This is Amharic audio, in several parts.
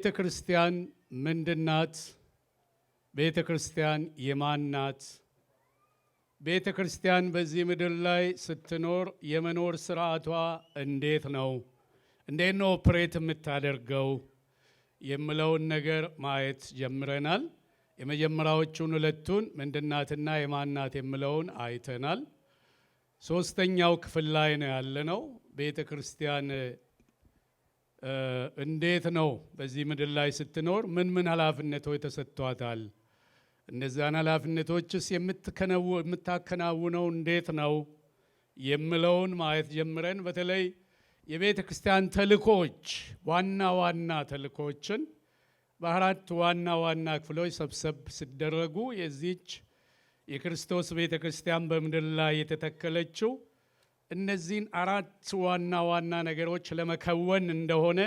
ቤተ ክርስቲያን ምንድናት? ቤተ ክርስቲያን የማን ናት? ቤተ ክርስቲያን በዚህ ምድር ላይ ስትኖር የመኖር ስርዓቷ እንዴት ነው? እንዴት ነው ኦፕሬት የምታደርገው የሚለውን ነገር ማየት ጀምረናል። የመጀመሪያዎቹን ሁለቱን ምንድናትና የማናት የሚለውን አይተናል። ሶስተኛው ክፍል ላይ ነው ያለነው። ቤተ ክርስቲያን እንዴት ነው በዚህ ምድር ላይ ስትኖር ምን ኃላፊነቶች ተሰጥቷታል? እነዛን ኃላፊነቶችስ የምታከናውነው እንዴት ነው የሚለውን ማየት ጀምረን በተለይ የቤተ ክርስቲያን ተልእኮች ዋና ተልእኮችን በአራት ዋና ክፍሎች ሰብሰብ ሲደረጉ የዚች የክርስቶስ ቤተ ክርስቲያን በምድር ላይ የተተከለችው እነዚህን አራት ዋና ነገሮች ለመከወን እንደሆነ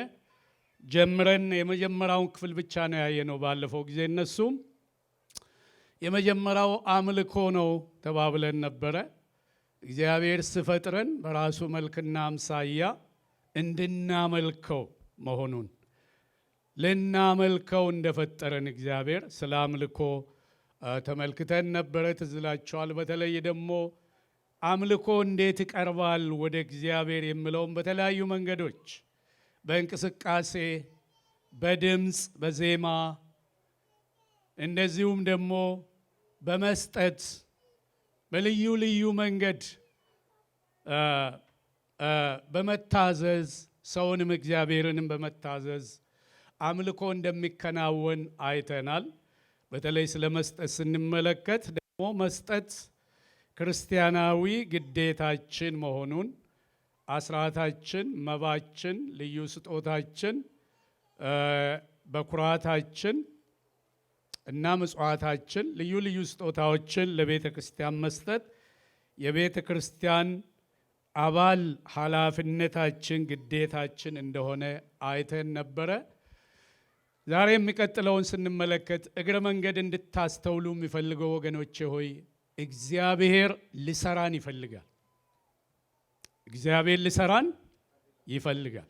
ጀምረን የመጀመሪያውን ክፍል ብቻ ነው ያየነው ባለፈው ጊዜ። እነሱም የመጀመሪያው አምልኮ ነው ተባብለን ነበረ። እግዚአብሔር ሲፈጥረን በራሱ መልክና አምሳያ እንድናመልከው መሆኑን ልናመልከው እንደፈጠረን እግዚአብሔር ስለ አምልኮ ተመልክተን ነበረ። ትዝ ይላችኋል። በተለይ ደግሞ አምልኮ እንዴት ይቀርባል ወደ እግዚአብሔር የሚለውን በተለያዩ መንገዶች በእንቅስቃሴ፣ በድምፅ፣ በዜማ እንደዚሁም ደግሞ በመስጠት በልዩ ልዩ መንገድ በመታዘዝ ሰውንም እግዚአብሔርንም በመታዘዝ አምልኮ እንደሚከናወን አይተናል። በተለይ ስለ መስጠት ስንመለከት ደግሞ መስጠት ክርስቲያናዊ ግዴታችን መሆኑን አስራታችን፣ መባችን፣ ልዩ ስጦታችን፣ በኩራታችን እና ምጽዋታችን ልዩ ስጦታዎችን ለቤተ ክርስቲያን መስጠት የቤተ ክርስቲያን አባል ኃላፊነታችን ግዴታችን እንደሆነ አይተን ነበረ። ዛሬ የሚቀጥለውን ስንመለከት እግረ መንገድ እንድታስተውሉ የሚፈልገው ወገኖቼ ሆይ እግዚአብሔር ሊሰራን ይፈልጋል። እግዚአብሔር ሊሰራን ይፈልጋል።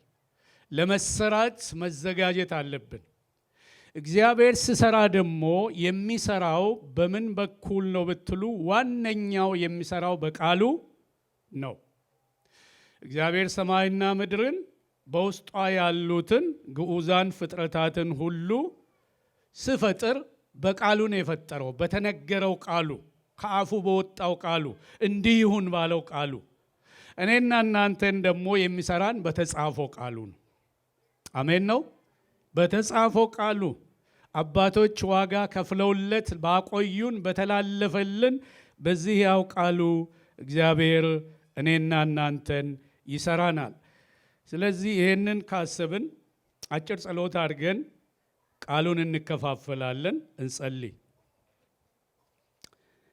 ለመሰራት መዘጋጀት አለብን። እግዚአብሔር ሲሰራ ደግሞ የሚሰራው በምን በኩል ነው ብትሉ ዋነኛው የሚሰራው በቃሉ ነው። እግዚአብሔር ሰማይና ምድርን በውስጧ ያሉትን ግዑዛን ፍጥረታትን ሁሉ ሲፈጥር በቃሉ ነው የፈጠረው። በተነገረው ቃሉ፣ ከአፉ በወጣው ቃሉ፣ እንዲህ ይሁን ባለው ቃሉ። እኔና እናንተን ደግሞ የሚሰራን በተጻፈው ቃሉ ነው። አሜን ነው። በተጻፈው ቃሉ አባቶች ዋጋ ከፍለውለት ባቆዩን በተላለፈልን በዚህ ያው ቃሉ እግዚአብሔር እኔና እናንተን ይሰራናል። ስለዚህ ይህንን ካሰብን አጭር ጸሎት አድርገን ቃሉን እንከፋፈላለን። እንጸልይ።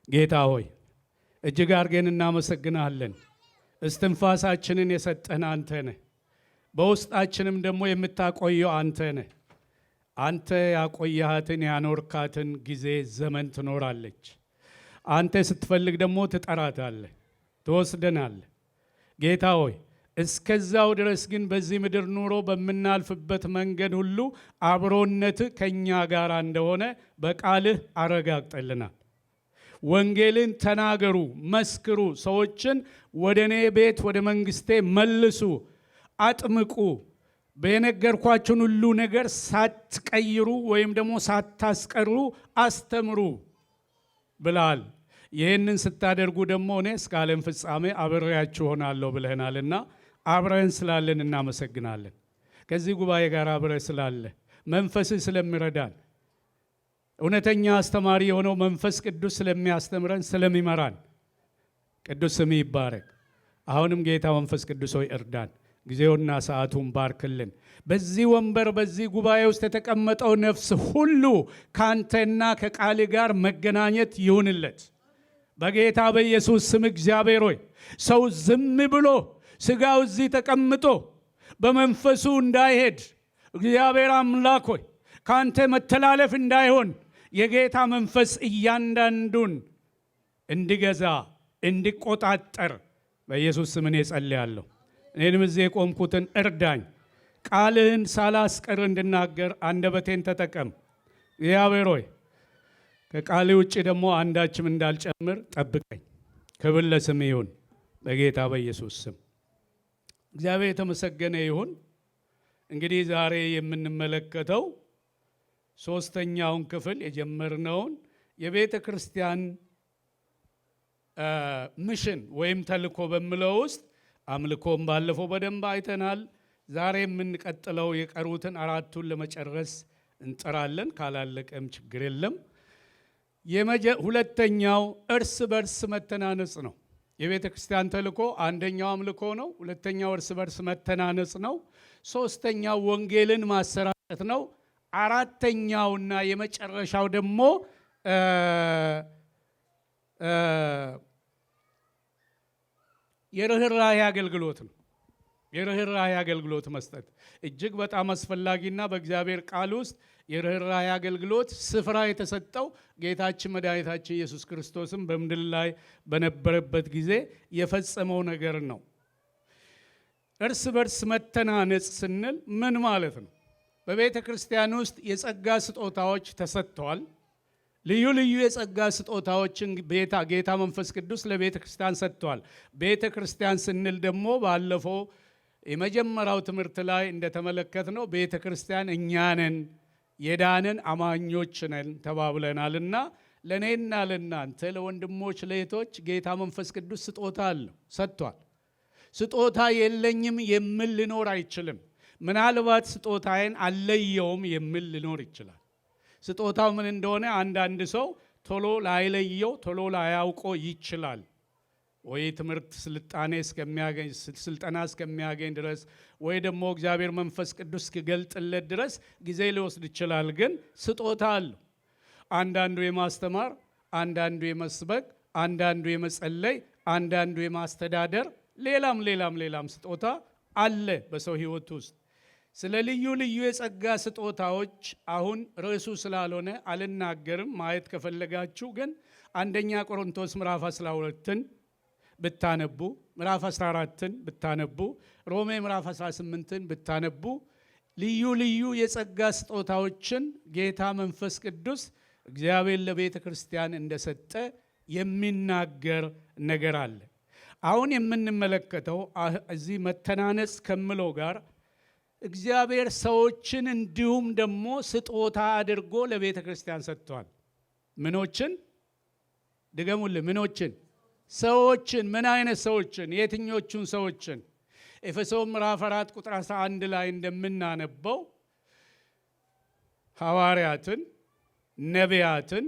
ጌታ ሆይ እጅግ አድርገን እናመሰግናለን። እስትንፋሳችንን የሰጠን አንተ ነህ። በውስጣችንም ደግሞ የምታቆየው አንተ ነህ። አንተ ያቆያሃትን ያኖርካትን ጊዜ ዘመን ትኖራለች። አንተ ስትፈልግ ደግሞ ትጠራታለህ፣ ትወስደናለህ። ጌታ ሆይ እስከዛው ድረስ ግን በዚህ ምድር ኑሮ በምናልፍበት መንገድ ሁሉ አብሮነት ከኛ ጋር እንደሆነ በቃልህ አረጋግጠልናል። ወንጌልን ተናገሩ፣ መስክሩ፣ ሰዎችን ወደ እኔ ቤት ወደ መንግስቴ መልሱ፣ አጥምቁ፣ በየነገርኳችሁን ሁሉ ነገር ሳትቀይሩ ወይም ደግሞ ሳታስቀሩ አስተምሩ ብለሃል። ይህንን ስታደርጉ ደግሞ እኔ እስከ ዓለም ፍጻሜ አብሬያችሁ ሆናለሁ ብለህናልና አብረን ስላለን እናመሰግናለን። ከዚህ ጉባኤ ጋር አብረህ ስላለ መንፈስህ ስለሚረዳን እውነተኛ አስተማሪ የሆነው መንፈስ ቅዱስ ስለሚያስተምረን ስለሚመራን ቅዱስ ስምህ ይባረክ። አሁንም ጌታ መንፈስ ቅዱስ ሆይ እርዳን፣ ጊዜውና ሰዓቱን ባርክልን። በዚህ ወንበር በዚህ ጉባኤ ውስጥ የተቀመጠው ነፍስ ሁሉ ካንተና ከቃል ጋር መገናኘት ይሁንለት በጌታ በኢየሱስ ስም። እግዚአብሔር ሆይ ሰው ዝም ብሎ ስጋው እዚህ ተቀምጦ በመንፈሱ እንዳይሄድ እግዚአብሔር አምላክ ሆይ ካንተ መተላለፍ እንዳይሆን የጌታ መንፈስ እያንዳንዱን እንዲገዛ እንዲቆጣጠር በኢየሱስ ስም እኔ ጸልያለሁ። እኔንም እዚህ የቆምኩትን እርዳኝ። ቃልህን ሳላስቀር እንድናገር አንደበቴን ተጠቀም። እግዚአብሔር ሆይ ከቃል ውጭ ደግሞ አንዳችም እንዳልጨምር ጠብቀኝ። ክብር ለስምህ ይሁን በጌታ በኢየሱስ ስም። እግዚአብሔር የተመሰገነ ይሁን። እንግዲህ ዛሬ የምንመለከተው ሶስተኛውን ክፍል የጀመርነውን የቤተ ክርስቲያን ሚሽን ወይም ተልእኮ በሚለው ውስጥ አምልኮም ባለፈው በደንብ አይተናል። ዛሬ የምንቀጥለው የቀሩትን አራቱን ለመጨረስ እንጥራለን። ካላለቀም ችግር የለም። ሁለተኛው እርስ በርስ መተናነጽ ነው። የቤተ ክርስቲያን ተልእኮ አንደኛው አምልኮ ነው። ሁለተኛው እርስ በርስ መተናነጽ ነው። ሶስተኛው ወንጌልን ማሰራጨት ነው። አራተኛውና የመጨረሻው ደግሞ የርህራሄ አገልግሎት ነው። የርህራሄ አገልግሎት መስጠት እጅግ በጣም አስፈላጊና በእግዚአብሔር ቃል ውስጥ የርህራሄ አገልግሎት ስፍራ የተሰጠው ጌታችን መድኃኒታችን ኢየሱስ ክርስቶስም በምድር ላይ በነበረበት ጊዜ የፈጸመው ነገር ነው። እርስ በርስ መተናነጽ ስንል ምን ማለት ነው? በቤተ ክርስቲያን ውስጥ የጸጋ ስጦታዎች ተሰጥተዋል። ልዩ ልዩ የጸጋ ስጦታዎችን ጌታ መንፈስ ቅዱስ ለቤተ ክርስቲያን ሰጥተዋል። ቤተ ክርስቲያን ስንል ደግሞ ባለፈው የመጀመሪያው ትምህርት ላይ እንደተመለከትነው ቤተ ክርስቲያን እኛ ነን፣ የዳንን አማኞች ነን ተባብለናልና ለእኔና ለእናንተ ለወንድሞች ለእህቶች ጌታ መንፈስ ቅዱስ ስጦታ አለው ሰጥቷል። ስጦታ የለኝም የሚል ሊኖር አይችልም። ምናልባት ስጦታዬን አልለየውም የሚል ሊኖር ይችላል። ስጦታው ምን እንደሆነ አንዳንድ ሰው ቶሎ ላይለየው ቶሎ ላያውቀው ይችላል። ወይ ትምህርት ስልጠና እስከሚያገኝ ድረስ ወይ ደግሞ እግዚአብሔር መንፈስ ቅዱስ እስኪገልጥለት ድረስ ጊዜ ሊወስድ ይችላል። ግን ስጦታ አለው። አንዳንዱ የማስተማር፣ አንዳንዱ የመስበክ፣ አንዳንዱ የመጸለይ፣ አንዳንዱ የማስተዳደር፣ ሌላም ስጦታ አለ በሰው ሕይወት ውስጥ። ስለ ልዩ ልዩ የጸጋ ስጦታዎች አሁን ርዕሱ ስላልሆነ አልናገርም። ማየት ከፈለጋችሁ ግን አንደኛ ቆሮንቶስ ምዕራፍ 12ን ብታነቡ፣ ምዕራፍ 14ን ብታነቡ፣ ሮሜ ምዕራፍ 18ን ብታነቡ ልዩ ልዩ የጸጋ ስጦታዎችን ጌታ መንፈስ ቅዱስ እግዚአብሔር ለቤተ ክርስቲያን እንደሰጠ የሚናገር ነገር አለ። አሁን የምንመለከተው እዚህ መተናነጽ ከምለው ጋር እግዚአብሔር ሰዎችን እንዲሁም ደግሞ ስጦታ አድርጎ ለቤተ ክርስቲያን ሰጥቷል። ምኖችን? ድገሙልን። ምኖችን? ሰዎችን። ምን አይነት ሰዎችን? የትኞቹን ሰዎችን? ኤፌሶን ምዕራፍ 4 ቁጥር 11 ላይ እንደምናነበው ሐዋርያትን፣ ነቢያትን፣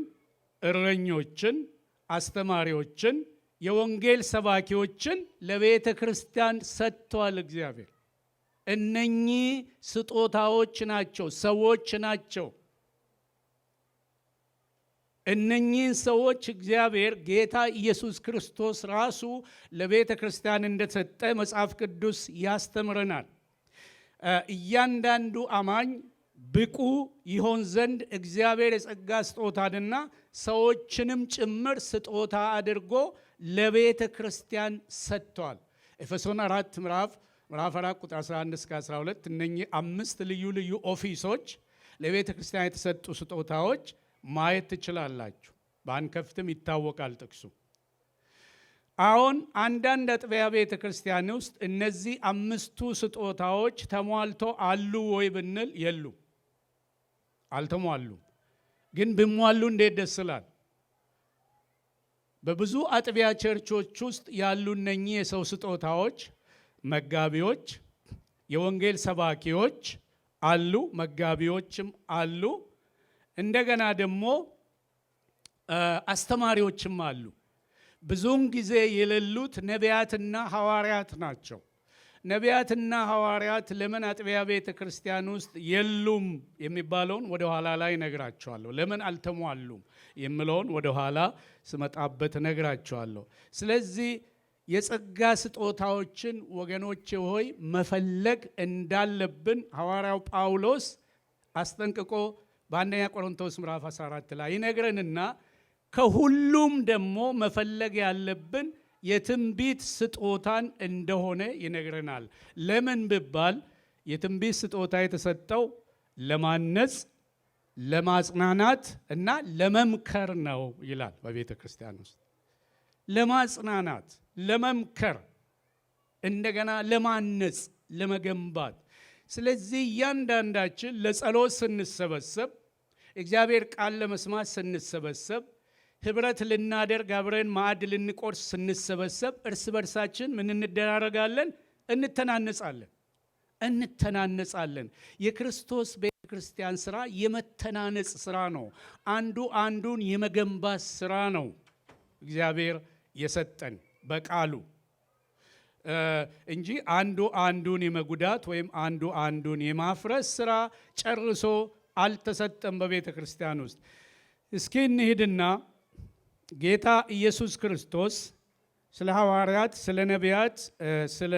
እረኞችን፣ አስተማሪዎችን፣ የወንጌል ሰባኪዎችን ለቤተ ክርስቲያን ሰጥቷል እግዚአብሔር። እነኚህ ስጦታዎች ናቸው፣ ሰዎች ናቸው። እነኚህን ሰዎች እግዚአብሔር ጌታ ኢየሱስ ክርስቶስ ራሱ ለቤተ ክርስቲያን እንደሰጠ መጽሐፍ ቅዱስ ያስተምረናል። እያንዳንዱ አማኝ ብቁ ይሆን ዘንድ እግዚአብሔር የጸጋ ስጦታንና ሰዎችንም ጭምር ስጦታ አድርጎ ለቤተ ክርስቲያን ሰጥቷል። ኤፌሶን 4 ምዕራፍ 4 ቁጥር 11 እስከ 12 እነኚህ 5 ልዩ ልዩ ኦፊሶች ለቤተ ክርስቲያን የተሰጡ ስጦታዎች ማየት ትችላላችሁ። ባንከፍትም ይታወቃል ጥቅሱ። አሁን አንዳንድ አጥቢያ ቤተ ክርስቲያን ውስጥ እነዚህ 5ቱ ስጦታዎች ተሟልቶ አሉ ወይ ብንል የሉም፣ አልተሟሉም። ግን ቢሟሉ እንዴት ደስ ይላል። በብዙ አጥቢያ ቸርቾች ውስጥ ያሉ እነኚህ የሰው ስጦታዎች መጋቢዎች፣ የወንጌል ሰባኪዎች አሉ፣ መጋቢዎችም አሉ። እንደገና ደግሞ አስተማሪዎችም አሉ። ብዙውን ጊዜ የሌሉት ነቢያትና ሐዋርያት ናቸው። ነቢያትና ሐዋርያት ለምን አጥቢያ ቤተ ክርስቲያን ውስጥ የሉም የሚባለውን ወደ ኋላ ላይ ነግራቸዋለሁ። ለምን አልተሟሉም የሚለውን ወደ ኋላ ስመጣበት ነግራቸዋለሁ። ስለዚህ የጸጋ ስጦታዎችን ወገኖቼ ሆይ መፈለግ እንዳለብን ሐዋርያው ጳውሎስ አስጠንቅቆ በአንደኛ ቆሮንቶስ ምዕራፍ 14 ላይ ይነግረንና ከሁሉም ደግሞ መፈለግ ያለብን የትንቢት ስጦታን እንደሆነ ይነግረናል። ለምን ቢባል የትንቢት ስጦታ የተሰጠው ለማነጽ፣ ለማጽናናት እና ለመምከር ነው ይላል በቤተ ክርስቲያን ውስጥ። ለማጽናናት፣ ለመምከር፣ እንደገና ለማነጽ፣ ለመገንባት። ስለዚህ እያንዳንዳችን ለጸሎት ስንሰበሰብ፣ እግዚአብሔር ቃል ለመስማት ስንሰበሰብ፣ ህብረት ልናደርግ አብረን ማዕድ ልንቆርስ ስንሰበሰብ እርስ በርሳችን ምን እንደራረጋለን? እንተናነጻለን። የክርስቶስ ቤተ ክርስቲያን ስራ የመተናነጽ ስራ ነው። አንዱ አንዱን የመገንባት ስራ ነው እግዚአብሔር የሰጠን በቃሉ እንጂ አንዱ አንዱን የመጉዳት ወይም አንዱ አንዱን የማፍረስ ስራ ጨርሶ አልተሰጠም በቤተ ክርስቲያን ውስጥ። እስኪ እንሂድና ጌታ ኢየሱስ ክርስቶስ ስለ ሐዋርያት፣ ስለ ነቢያት፣ ስለ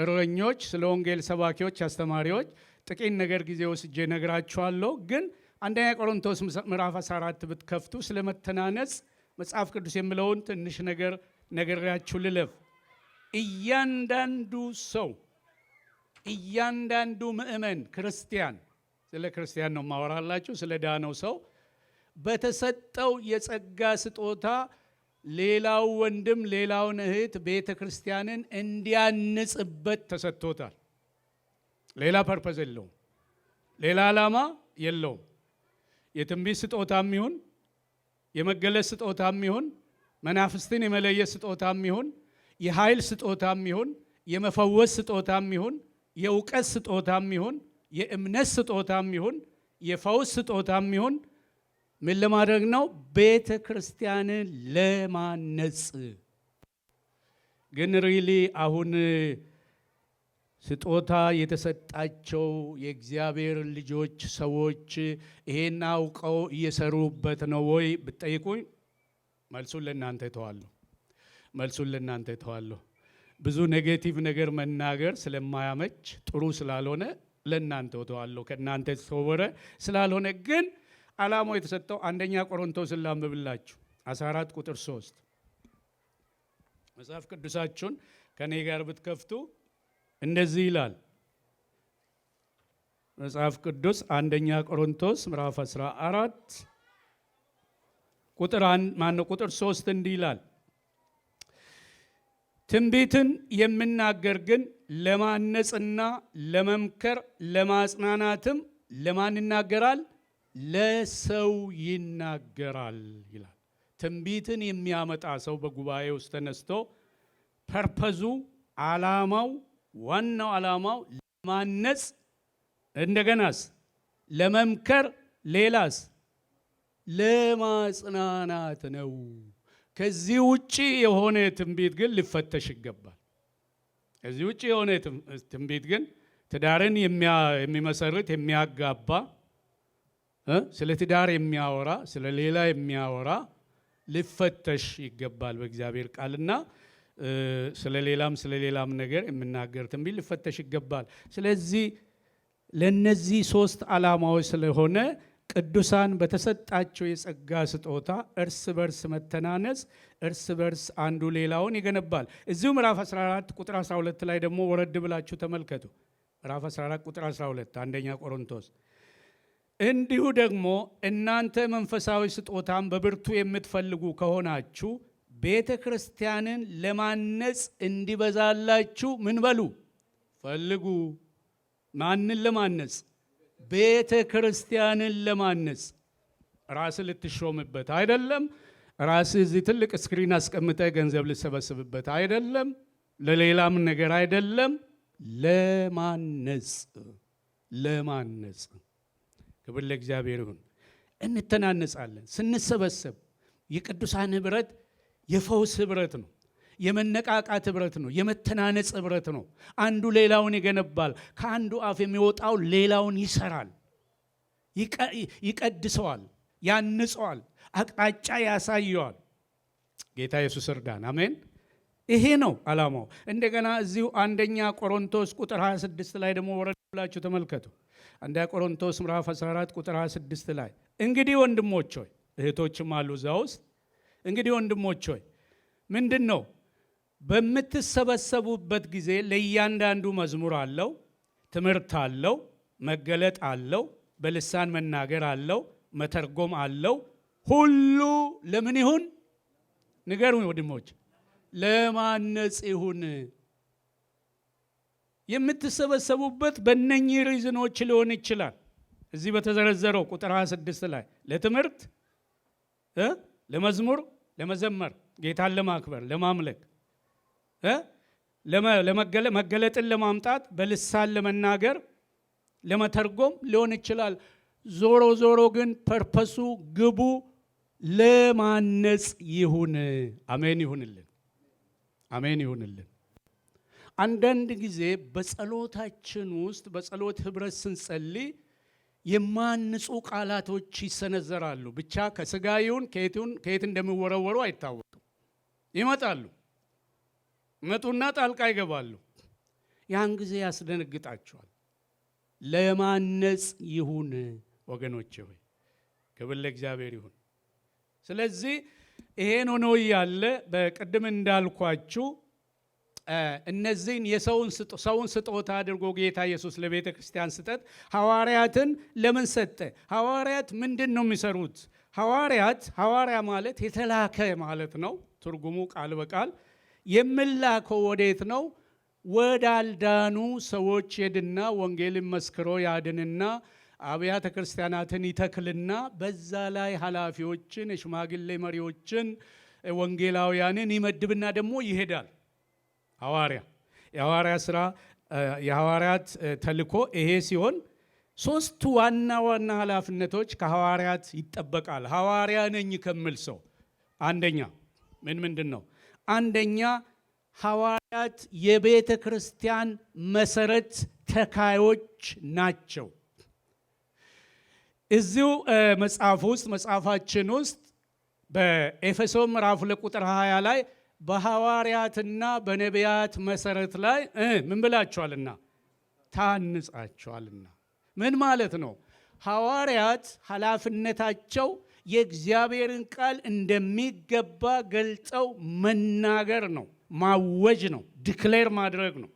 እረኞች፣ ስለ ወንጌል ሰባኪዎች፣ አስተማሪዎች ጥቂት ነገር ጊዜ ወስጄ ነግራችኋለሁ። ግን አንደኛ ቆሮንቶስ ምዕራፍ 14 ብትከፍቱ ስለ መተናነጽ መጽሐፍ ቅዱስ የሚለውን ትንሽ ነገር ነግሬያችሁ ልለፍ። እያንዳንዱ ሰው፣ እያንዳንዱ ምእመን ክርስቲያን፣ ስለ ክርስቲያን ነው ማወራላችሁ፣ ስለ ዳነው ሰው በተሰጠው የጸጋ ስጦታ ሌላው ወንድም ሌላውን እህት ቤተ ክርስቲያንን እንዲያንጽበት ተሰጥቶታል። ሌላ ፐርፐዝ የለውም፣ ሌላ ዓላማ የለውም። የትንቢት ስጦታም ይሁን የመገለጽ ስጦታም ይሁን መናፍስትን የመለየት ስጦታም ይሁን የኃይል ስጦታም ይሁን የመፈወስ ስጦታም ይሁን የእውቀት ስጦታም ይሁን የእምነት ስጦታም ይሁን የፈውስ ስጦታም ይሁን ምን ለማድረግ ነው? ቤተ ክርስቲያንን ለማነጽ። ግን ሪሊ አሁን ስጦታ የተሰጣቸው የእግዚአብሔር ልጆች ሰዎች ይሄን አውቀው እየሰሩበት ነው ወይ ብትጠይቁኝ መልሱን ለእናንተ እተዋለሁ። ብዙ ኔጌቲቭ ነገር መናገር ስለማያመች ጥሩ ስላልሆነ ለእናንተ እተዋለሁ። ከእናንተ የተሰወረ ስላልሆነ ግን ዓላማው የተሰጠው አንደኛ ቆሮንቶስን ላንብብላችሁ 14 ቁጥር 3 መጽሐፍ ቅዱሳችሁን ከኔ ጋር ብትከፍቱ እንደዚህ ይላል። መጽሐፍ ቅዱስ አንደኛ ቆሮንቶስ ምዕራፍ 14 ቁጥር 3 እንዲህ ይላል። ትንቢትን የምናገር ግን ለማነጽና ለመምከር ለማጽናናትም ለማን ይናገራል? ለሰው ይናገራል ይላል። ትንቢትን የሚያመጣ ሰው በጉባኤ ውስጥ ተነስቶ ፐርፐዙ ዓላማው ዋናው ዓላማው ለማነጽ እንደገናስ ለመምከር ሌላስ ለማጽናናት ነው። ከዚህ ውጪ የሆነ ትንቢት ግን ሊፈተሽ ይገባል። ከዚህ ውጪ የሆነ ትንቢት ግን ትዳርን የሚመሰርት የሚያጋባ ስለ ትዳር የሚያወራ ስለ ሌላ የሚያወራ ሊፈተሽ ይገባል በእግዚአብሔር ቃልና ስለ ሌላም ነገር የምናገር ትንቢት ሊፈተሽ ይገባል። ስለዚህ ለነዚህ ሶስት ዓላማዎች ስለሆነ ቅዱሳን በተሰጣቸው የጸጋ ስጦታ እርስ በርስ መተናነጽ፣ እርስ በርስ አንዱ ሌላውን ይገነባል። እዚሁ ምዕራፍ 14 ቁጥር 12 ላይ ደግሞ ወረድ ብላችሁ ተመልከቱ። ምዕራፍ 14 ቁጥር 12 አንደኛ ቆሮንቶስ እንዲሁ ደግሞ እናንተ መንፈሳዊ ስጦታን በብርቱ የምትፈልጉ ከሆናችሁ ቤተ ክርስቲያንን ለማነጽ እንዲበዛላችሁ ምን በሉ? ፈልጉ። ማንን ለማነጽ? ቤተ ክርስቲያንን ለማነጽ። ራስህ ልትሾምበት አይደለም። ራስህ እዚህ ትልቅ ስክሪን አስቀምጠህ ገንዘብ ልትሰበስብበት አይደለም። ለሌላም ነገር አይደለም። ለማነጽ። ክብር ለእግዚአብሔር ይሁን። እንተናነጻለን። ስንሰበሰብ የቅዱሳን ህብረት የፈውስ ህብረት ነው። የመነቃቃት ህብረት ነው። የመተናነጽ ህብረት ነው። አንዱ ሌላውን ይገነባል። ከአንዱ አፍ የሚወጣው ሌላውን ይሰራል፣ ይቀድሰዋል፣ ያንጸዋል፣ አቅጣጫ ያሳየዋል። ጌታ ኢየሱስ እርዳን። አሜን። ይሄ ነው ዓላማው። እንደገና እዚሁ አንደኛ ቆሮንቶስ ቁጥር 26 ላይ ደግሞ ወረድ ብላችሁ ተመልከቱ። አንደኛ ቆሮንቶስ ምዕራፍ 14 ቁጥር 26 ላይ እንግዲህ ወንድሞች ሆይ፣ እህቶችም አሉ እዛ ውስጥ። እንግዲህ ወንድሞች ሆይ ምንድን ነው? በምትሰበሰቡበት ጊዜ ለእያንዳንዱ መዝሙር አለው፣ ትምህርት አለው፣ መገለጥ አለው፣ በልሳን መናገር አለው፣ መተርጎም አለው። ሁሉ ለምን ይሁን ንገሩኝ ወንድሞች? ለማነጽ ይሁን። የምትሰበሰቡበት በእነኚህ ሪዝኖች ሊሆን ይችላል። እዚህ በተዘረዘረው ቁጥር 26 ላይ ለትምህርት፣ ለመዝሙር፣ ለመዘመር፣ ጌታን ለማክበር፣ ለማምለክ፣ መገለጥን ለማምጣት፣ በልሳን ለመናገር፣ ለመተርጎም ሊሆን ይችላል። ዞሮ ዞሮ ግን ፐርፐሱ ግቡ ለማነጽ ይሁን። አሜን ይሁንልን፣ አሜን ይሁንልን። አንዳንድ ጊዜ በጸሎታችን ውስጥ በጸሎት ህብረት ስንጸልይ የማንጹ ቃላቶች ይሰነዘራሉ። ብቻ ከስጋ ይሁን ከየት እንደሚወረወሩ አይታወቅም። ይመጣሉ፣ መጡና ጣልቃ ይገባሉ። ያን ጊዜ ያስደነግጣቸዋል። ለማነጽ ይሁን ወገኖቼ ሆይ፣ ክብር ለእግዚአብሔር ይሁን። ስለዚህ ይሄን ሆኖ እያለ በቅድም እንዳልኳችሁ እነዚህን ሰውን ስጦታ አድርጎ ጌታ ኢየሱስ ለቤተ ክርስቲያን ስጠት ሐዋርያትን ለምን ሰጠ? ሐዋርያት ምንድን ነው የሚሰሩት? ሐዋርያ ማለት የተላከ ማለት ነው። ትርጉሙ ቃል በቃል የምላከው ወዴት ነው? ወዳልዳኑ ሰዎች ሄድና ወንጌልን መስክሮ ያድንና አብያተ ክርስቲያናትን ይተክልና በዛ ላይ ኃላፊዎችን፣ የሽማግሌ መሪዎችን፣ ወንጌላውያንን ይመድብና ደግሞ ይሄዳል። የሐዋርያት ተልእኮ ይሄ ሲሆን ሶስቱ ዋና ዋና ኃላፊነቶች ከሐዋርያት ይጠበቃል። ሐዋርያ ነኝ ከሚል ሰው አንደኛ ምንድን ነው? አንደኛ ሐዋርያት የቤተ ክርስቲያን መሰረት ተካዮች ናቸው። እዚሁ መጽሐፋችን ውስጥ በኤፌሶን ምዕራፍ 2 ቁጥር 20 ላይ በሐዋርያትና በነቢያት መሰረት ላይ ምን ብላችኋልና? ታንጻችኋልና። ምን ማለት ነው? ሐዋርያት ኃላፊነታቸው የእግዚአብሔርን ቃል እንደሚገባ ገልጸው መናገር ነው፣ ማወጅ ነው፣ ዲክሌር ማድረግ ነው።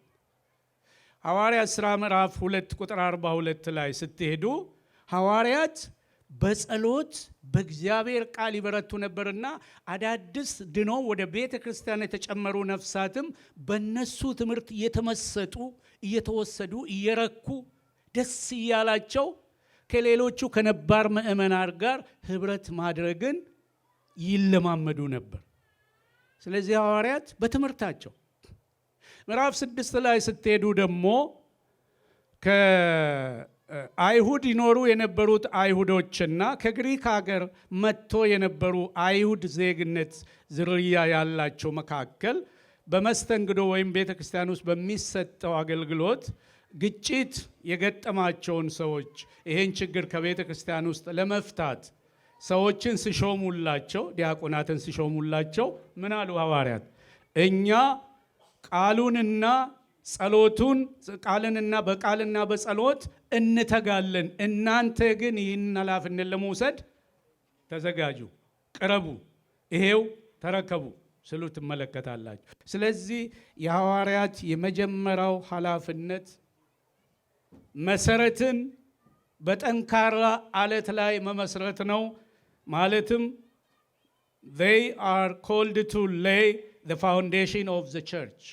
ሐዋርያት ሥራ ምዕራፍ 2 ቁጥር 42 ላይ ስትሄዱ ሐዋርያት በጸሎት በእግዚአብሔር ቃል ይበረቱ ነበርና አዳዲስ ድኖ ወደ ቤተ ክርስቲያን የተጨመሩ ነፍሳትም በነሱ ትምህርት እየተመሰጡ እየተወሰዱ እየረኩ ደስ እያላቸው ከሌሎቹ ከነባር ምእመናን ጋር ህብረት ማድረግን ይለማመዱ ነበር። ስለዚህ ሐዋርያት በትምህርታቸው ምዕራፍ 6 ላይ ስትሄዱ ደግሞ አይሁድ ይኖሩ የነበሩት አይሁዶችና ከግሪክ ሀገር መጥቶ የነበሩ አይሁድ ዜግነት ዝርያ ያላቸው መካከል በመስተንግዶ ወይም ቤተ ክርስቲያን ውስጥ በሚሰጠው አገልግሎት ግጭት የገጠማቸውን ሰዎች ይሄን ችግር ከቤተ ክርስቲያን ውስጥ ለመፍታት ሰዎችን ሲሾሙላቸው፣ ዲያቆናትን ሲሾሙላቸው ምን አሉ ሐዋርያት? እኛ ቃሉንና ጸሎቱን በቃልና በጸሎት እንተጋለን፣ እናንተ ግን ይህን ኃላፊነት ለመውሰድ ተዘጋጁ፣ ቅረቡ፣ ይሄው ተረከቡ ስሉ ትመለከታላችሁ። ስለዚህ የሐዋርያት የመጀመሪያው ኃላፊነት መሰረትን በጠንካራ አለት ላይ መመስረት ነው። ማለትም they are called to lay the foundation of the church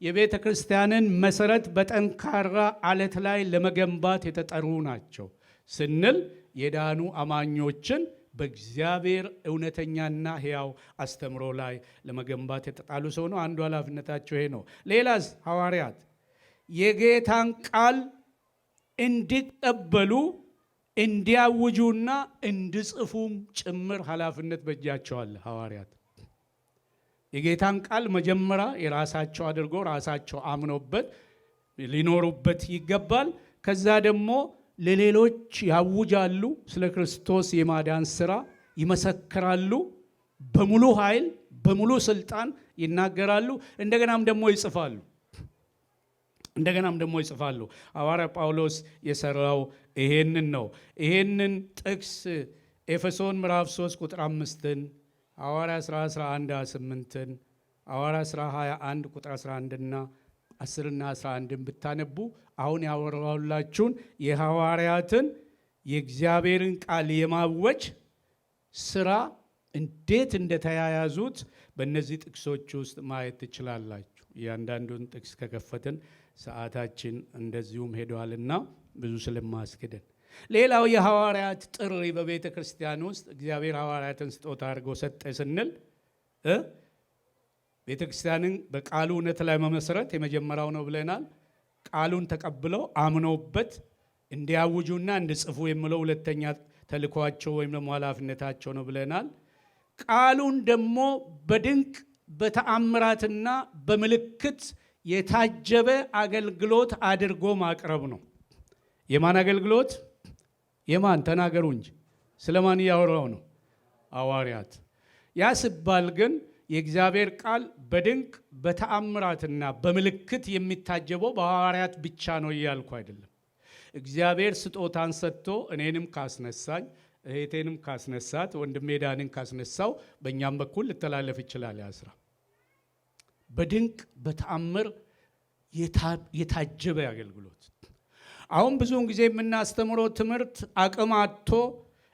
የቤተ ክርስቲያንን መሰረት በጠንካራ አለት ላይ ለመገንባት የተጠሩ ናቸው ስንል የዳኑ አማኞችን በእግዚአብሔር እውነተኛና ሕያው አስተምሮ ላይ ለመገንባት የተጣሉ ሰው ነው። አንዱ ኃላፊነታቸው ይሄ ነው። ሌላስ ሐዋርያት የጌታን ቃል እንዲቀበሉ እንዲያውጁና እንዲጽፉም ጭምር ኃላፊነት በእጃቸው አለ። ሐዋርያት የጌታን ቃል መጀመሪያ የራሳቸው አድርጎ ራሳቸው አምኖበት ሊኖሩበት ይገባል። ከዛ ደግሞ ለሌሎች ያውጃሉ፣ ስለ ክርስቶስ የማዳን ሥራ ይመሰክራሉ፣ በሙሉ ኃይል በሙሉ ስልጣን ይናገራሉ። እንደገናም ደግሞ ይጽፋሉ። ሐዋርያ ጳውሎስ የሰራው ይሄንን ነው። ይሄንን ጥቅስ ኤፌሶን ምዕራፍ 3 ቁጥር 5ን፣ ሐዋርያ ሥራ 11 8ን፣ ሐዋርያ ሥራ 21 ቁጥር 11 እና 10 እና 11 ብታነቡ አሁን ያወራሁላችሁን የሐዋርያትን የእግዚአብሔርን ቃል የማወጅ ስራ እንዴት እንደተያያዙት በእነዚህ ጥቅሶች ውስጥ ማየት ትችላላችሁ። እያንዳንዱን ጥቅስ ከከፈትን ሰዓታችን እንደዚሁም ሄዷልና ብዙ ስለማስክደን፣ ሌላው የሐዋርያት ጥሪ በቤተ ክርስቲያን ውስጥ እግዚአብሔር ሐዋርያትን ስጦታ አድርጎ ሰጠ ስንል ቤተ ክርስቲያንን በቃሉ እውነት ላይ መመስረት የመጀመሪያው ነው ብለናል። ቃሉን ተቀብለው አምነውበት እንዲያውጁና እንዲጽፉ የሚለው ሁለተኛ ተልኳቸው ወይም ደግሞ ኃላፊነታቸው ነው ብለናል። ቃሉን ደግሞ በድንቅ በተአምራትና በምልክት የታጀበ አገልግሎት አድርጎ ማቅረብ ነው። የማን አገልግሎት? የማን? ተናገሩ እንጂ ስለማን እያወራው ነው? ሐዋርያት። ያ ሲባል ግን የእግዚአብሔር ቃል በድንቅ በተአምራትና በምልክት የሚታጀበው በሐዋርያት ብቻ ነው እያልኩ አይደለም። እግዚአብሔር ስጦታን ሰጥቶ እኔንም ካስነሳኝ፣ እህቴንም ካስነሳት፣ ወንድሜ ዳንን ካስነሳው በእኛም በኩል ልተላለፍ ይችላል። ያስራ በድንቅ በተአምር የታጀበ አገልግሎት። አሁን ብዙውን ጊዜ የምናስተምረው ትምህርት አቅም አጥቶ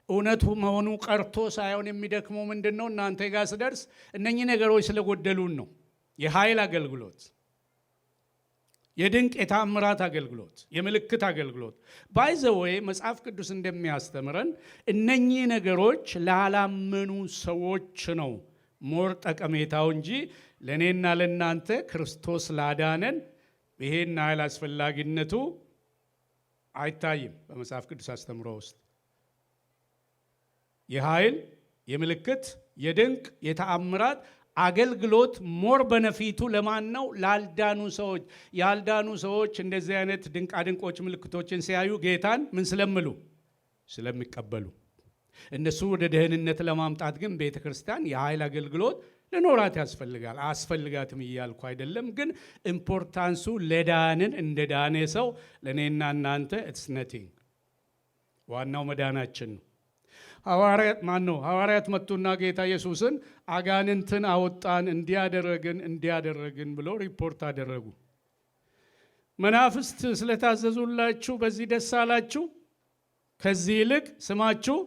እውነቱ መሆኑ ቀርቶ ሳይሆን የሚደክመው ምንድን ነው? እናንተ ጋር ስደርስ እነኚህ ነገሮች ስለጎደሉን ነው። የኃይል አገልግሎት፣ የድንቅ የተአምራት አገልግሎት፣ የምልክት አገልግሎት ባይዘወይ መጽሐፍ ቅዱስ እንደሚያስተምረን እነኚህ ነገሮች ላላመኑ ሰዎች ነው ሞር ጠቀሜታው እንጂ ለእኔና ለእናንተ ክርስቶስ ላዳነን ይሄን ኃይል አስፈላጊነቱ አይታይም በመጽሐፍ ቅዱስ አስተምሮ ውስጥ። የኃይል የምልክት የድንቅ የተአምራት አገልግሎት ሞር በነፊቱ ለማን ነው? ላልዳኑ ሰዎች። ያልዳኑ ሰዎች እንደዚህ አይነት ድንቃ ድንቆች ምልክቶችን ሲያዩ ጌታን ምን ስለምሉ? ስለሚቀበሉ። እነሱ ወደ ደህንነት ለማምጣት ግን ቤተ ክርስቲያን የኃይል አገልግሎት ለኖራት ያስፈልጋል። አስፈልጋትም እያልኩ አይደለም፣ ግን ኢምፖርታንሱ ለዳንን እንደ ዳኔ ሰው ለእኔና እናንተ ኢትስ ነቲንግ። ዋናው መዳናችን ነው። ሐዋርያት መጡና ጌታ ኢየሱስን አጋንንትን አወጣን፣ እንዲያደረግን ብሎ ሪፖርት አደረጉ። መናፍስት ስለታዘዙላችሁ በዚህ ደስ አላችሁ፣ ከዚህ ይልቅ ስማችሁ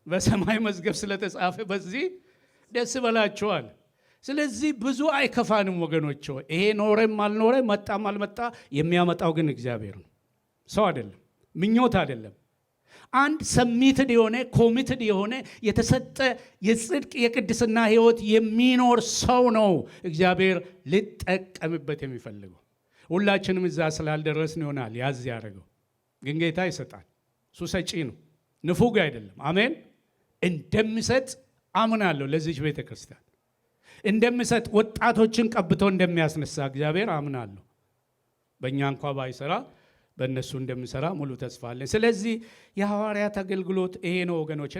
በሰማይ መዝገብ ስለተጻፈ በዚህ ደስ በላችኋል። ስለዚህ ብዙ አይከፋንም ወገኖች። ይሄ ኖረም አልኖረ መጣም አልመጣ የሚያመጣው ግን እግዚአብሔር ነው፣ ሰው አይደለም፣ ምኞት አይደለም። አንድ ሰሚትድ የሆነ ኮሚትድ የሆነ የተሰጠ የጽድቅ የቅድስና ሕይወት የሚኖር ሰው ነው እግዚአብሔር ሊጠቀምበት የሚፈልገው። ሁላችንም እዛ ስላልደረስን ይሆናል ያዝ ያደረገው፣ ግን ጌታ ይሰጣል። እሱ ሰጪ ነው፣ ንፉግ አይደለም። አሜን። እንደሚሰጥ አምናለሁ። ለዚች ቤተ ክርስቲያን እንደሚሰጥ ወጣቶችን ቀብቶ እንደሚያስነሳ እግዚአብሔር አምናለሁ። በእኛ እንኳ ባይሰራ በእነሱ እንደሚሰራ ሙሉ ተስፋ አለን። ስለዚህ የሐዋርያት አገልግሎት ይሄ ነው ወገኖች።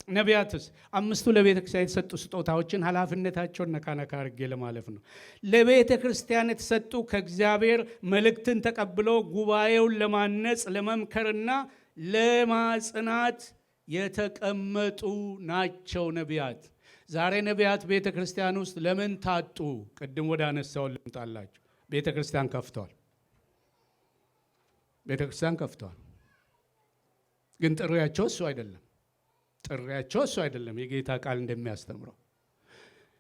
ነቢያትስ አምስቱ ለቤተ ክርስቲያን የተሰጡ ስጦታዎችን ኃላፊነታቸውን ነካነካ አድርጌ ለማለፍ ነው። ለቤተ ክርስቲያን የተሰጡ ከእግዚአብሔር መልእክትን ተቀብለው ጉባኤውን ለማነጽ ለመምከርና ለማጽናት የተቀመጡ ናቸው ነቢያት። ዛሬ ነቢያት ቤተ ክርስቲያን ውስጥ ለምን ታጡ? ቅድም ወደ አነሳው ልምጣላችሁ። ቤተ ክርስቲያን ከፍተዋል። ግን ጥሪያቸው እሱ አይደለም። የጌታ ቃል እንደሚያስተምረው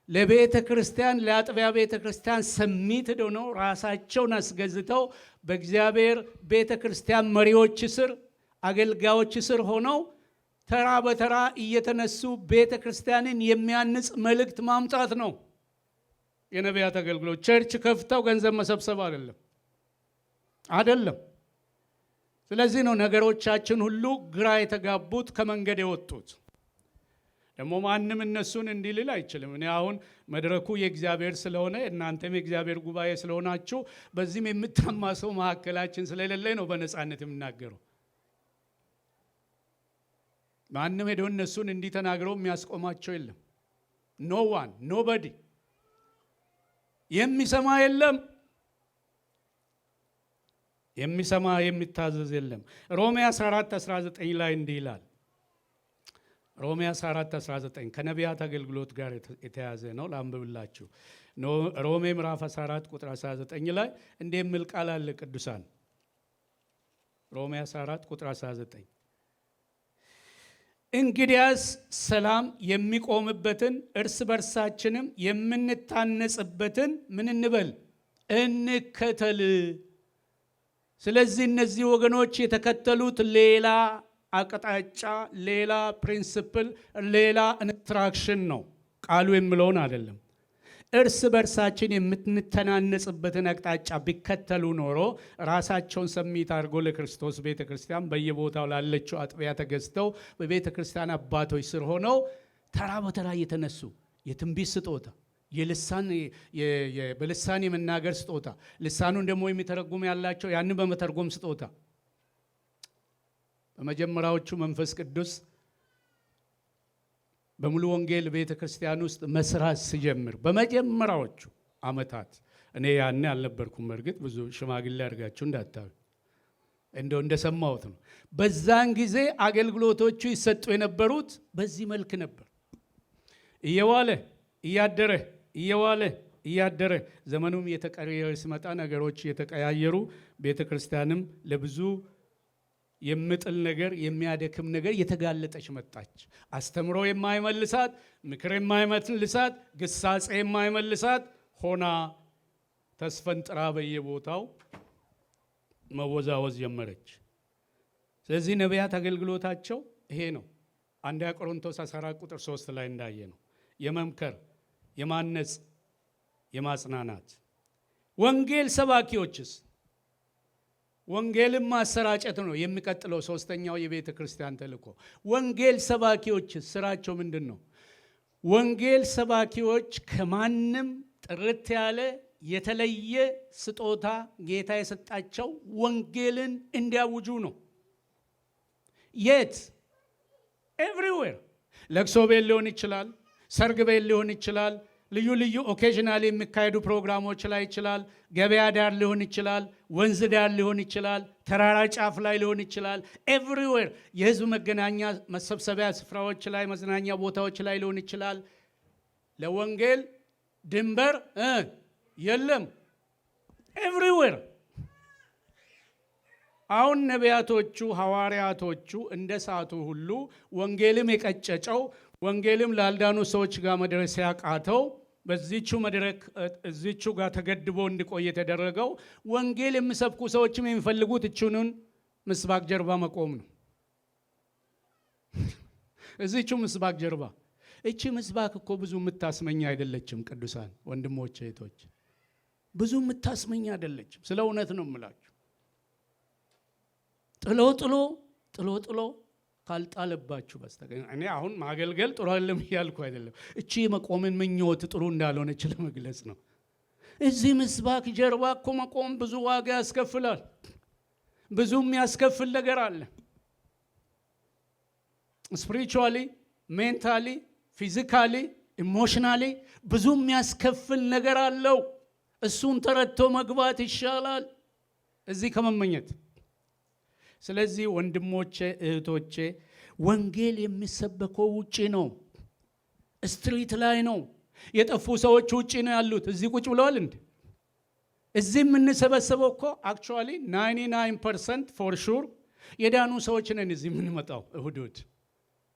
ለቤተ ክርስቲያን ለአጥቢያ ቤተ ክርስቲያን ሰሚት ሆነው ራሳቸውን አስገዝተው በእግዚአብሔር ቤተ ክርስቲያን መሪዎች ስር አገልጋዮች ስር ሆነው ተራ በተራ እየተነሱ ቤተ ክርስቲያንን የሚያንጽ መልእክት ማምጣት ነው የነቢያት አገልግሎት። ቸርች ከፍተው ገንዘብ መሰብሰብ አይደለም። ስለዚህ ነው ነገሮቻችን ሁሉ ግራ የተጋቡት፣ ከመንገድ የወጡት። ደግሞ ማንም እነሱን እንዲልል አይችልም። እኔ አሁን መድረኩ የእግዚአብሔር ስለሆነ እናንተም የእግዚአብሔር ጉባኤ ስለሆናችሁ በዚህም የምታማ ሰው መካከላችን ስለሌለ ነው በነፃነት የምናገረው። ማንም ሄዶ እነሱን እንዲተናግረው የሚያስቆማቸው የለም። ኖ ዋን ኖበዲ የሚሰማ የለም። የሚሰማ የሚታዘዝ የለም። ሮሜ 14:19 ላይ እንዲህ ይላል፣ ሮሜ 14:19 ከነቢያት አገልግሎት ጋር የተያዘ ነው። ላንብብላችሁ። ሮሜ ምዕራፍ 14 ቁጥር 19 ላይ እንዲህ የሚል ቃል አለ ቅዱሳን። ሮሜ 14 ቁጥር 19 እንግዲያስ ሰላም የሚቆምበትን እርስ በርሳችንም የምንታነጽበትን ምን እንበል? እንከተል። ስለዚህ እነዚህ ወገኖች የተከተሉት ሌላ አቅጣጫ፣ ሌላ ፕሪንሲፕል፣ ሌላ ኢንስትራክሽን ነው። ቃሉ የሚለውን አይደለም። እርስ በርሳችን የምንተናነጽበትን አቅጣጫ ቢከተሉ ኖሮ ራሳቸውን ሰሚት አድርጎ ለክርስቶስ ቤተ ክርስቲያን በየቦታው ላለችው አጥቢያ ተገዝተው በቤተ ክርስቲያን አባቶች ስር ሆነው ተራ በተራ የተነሱ የትንቢት ስጦታ፣ በልሳን የመናገር ስጦታ፣ ልሳኑን ደግሞ የሚተረጉም ያላቸው ያንን በመተርጎም ስጦታ። በመጀመሪያዎቹ መንፈስ ቅዱስ በሙሉ ወንጌል ቤተ ክርስቲያን ውስጥ መስራት ሲጀምር በመጀመሪያዎቹ ዓመታት እኔ ያኔ አልነበርኩም። እርግጥ ብዙ ሽማግሌ አድርጋችሁ እንዳታዩ እንደሰማሁት ነው። በዛን ጊዜ አገልግሎቶቹ ይሰጡ የነበሩት በዚህ መልክ ነበር። እየዋለ እያደረ ዘመኑም እየተቀየረ ሲመጣ ነገሮች እየተቀያየሩ ቤተ ክርስቲያንም ለብዙ የምጥል ነገር የሚያደክም ነገር የተጋለጠች መጣች። አስተምሮ የማይመልሳት፣ ምክር የማይመልሳት፣ ግሳጼ የማይመልሳት ሆና ተስፈንጥራ በየቦታው መወዛወዝ ጀመረች። ስለዚህ ነቢያት አገልግሎታቸው ይሄ ነው። አንደኛ ቆሮንቶስ 14 ቁጥር 3 ላይ እንዳየ ነው። የመምከር፣ የማነጽ፣ የማጽናናት። ወንጌል ሰባኪዎችስ ወንጌልን ማሰራጨት ነው የሚቀጥለው ሶስተኛው የቤተ ክርስቲያን ተልእኮ። ወንጌል ሰባኪዎች ስራቸው ምንድን ነው? ወንጌል ሰባኪዎች ከማንም ጥርት ያለ የተለየ ስጦታ ጌታ የሰጣቸው ወንጌልን እንዲያውጁ ነው። የት? ኤቭሪዌር። ለቅሶ ቤት ሊሆን ይችላል፣ ሰርግ ቤት ሊሆን ይችላል፣ ልዩ ልዩ ኦኬዥናል የሚካሄዱ ፕሮግራሞች ላይ ይችላል፣ ገበያ ዳር ሊሆን ይችላል፣ ወንዝ ዳር ሊሆን ይችላል፣ ተራራ ጫፍ ላይ ሊሆን ይችላል። ኤቭሪዌር የህዝብ መገናኛ መሰብሰቢያ ስፍራዎች ላይ፣ መዝናኛ ቦታዎች ላይ ሊሆን ይችላል። ለወንጌል ድንበር የለም። ኤቭሪዌር። አሁን ነቢያቶቹ ሐዋርያቶቹ እንደ ሳቱ ሁሉ ወንጌልም የቀጨጨው ወንጌልም ላልዳኑ ሰዎች ጋር መድረስ ያቃተው በዚቹ መድረክ እዚቹ ጋር ተገድቦ እንዲቆይ የተደረገው ወንጌል የሚሰብኩ ሰዎችም የሚፈልጉት እቹንን ምስባክ ጀርባ መቆም ነው። እዚቹ ምስባክ ጀርባ። እቺ ምስባክ እኮ ብዙ የምታስመኛ አይደለችም። ቅዱሳን ወንድሞች እህቶች፣ ብዙ የምታስመኛ አይደለችም። ስለ እውነት ነው የምላችሁ። ጥሎ ካልጣለባችሁ በስተቀር እኔ አሁን ማገልገል ጥሩ አይደለም እያልኩ አይደለም። እቺ የመቆምን ምኞት ጥሩ እንዳልሆነች ለመግለጽ ነው። እዚህ ምስባክ ጀርባ እኮ መቆም ብዙ ዋጋ ያስከፍላል። ብዙ የሚያስከፍል ነገር አለ። ስፒሪቹዋሊ፣ ሜንታሊ፣ ፊዚካሊ፣ ኢሞሽናሊ ብዙ የሚያስከፍል ነገር አለው። እሱን ተረድቶ መግባት ይሻላል እዚህ ከመመኘት። ስለዚህ ወንድሞቼ እህቶቼ፣ ወንጌል የሚሰበከው ውጪ ነው፣ ስትሪት ላይ ነው። የጠፉ ሰዎች ውጪ ነው ያሉት። እዚህ ቁጭ ብለዋል እንዴ? እዚህ የምንሰበሰበው እኮ አክቹአሊ 99% ፎር ሹር የዳኑ ሰዎች ነን። እዚህ የምንመጣው እሁድ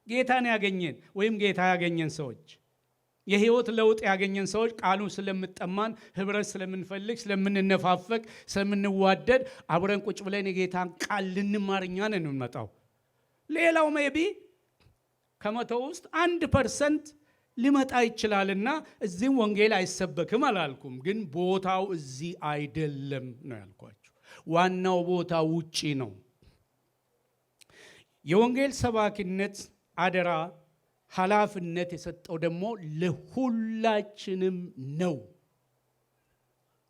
ጌታን ያገኘን ወይም ጌታ ያገኘን ሰዎች፣ የህይወት ለውጥ ያገኘን ሰዎች፣ ቃሉ ስለምጠማን፣ ህብረት ስለምንፈልግ፣ ስለምንነፋፈቅ፣ ስለምንዋደድ አብረን ቁጭ ብለን የጌታን ቃል ልንማር እኛ ነን የምንመጣው። ሌላው ሜቢ ከመቶ ውስጥ 1% ሊመጣ ይችላልና እዚህም ወንጌል አይሰበክም አላልኩም፣ ግን ቦታው እዚህ አይደለም ነው ያልኳችሁ። ዋናው ቦታ ውጪ ነው። የወንጌል ሰባኪነት አደራ ኃላፊነት የሰጠው ደግሞ ለሁላችንም ነው።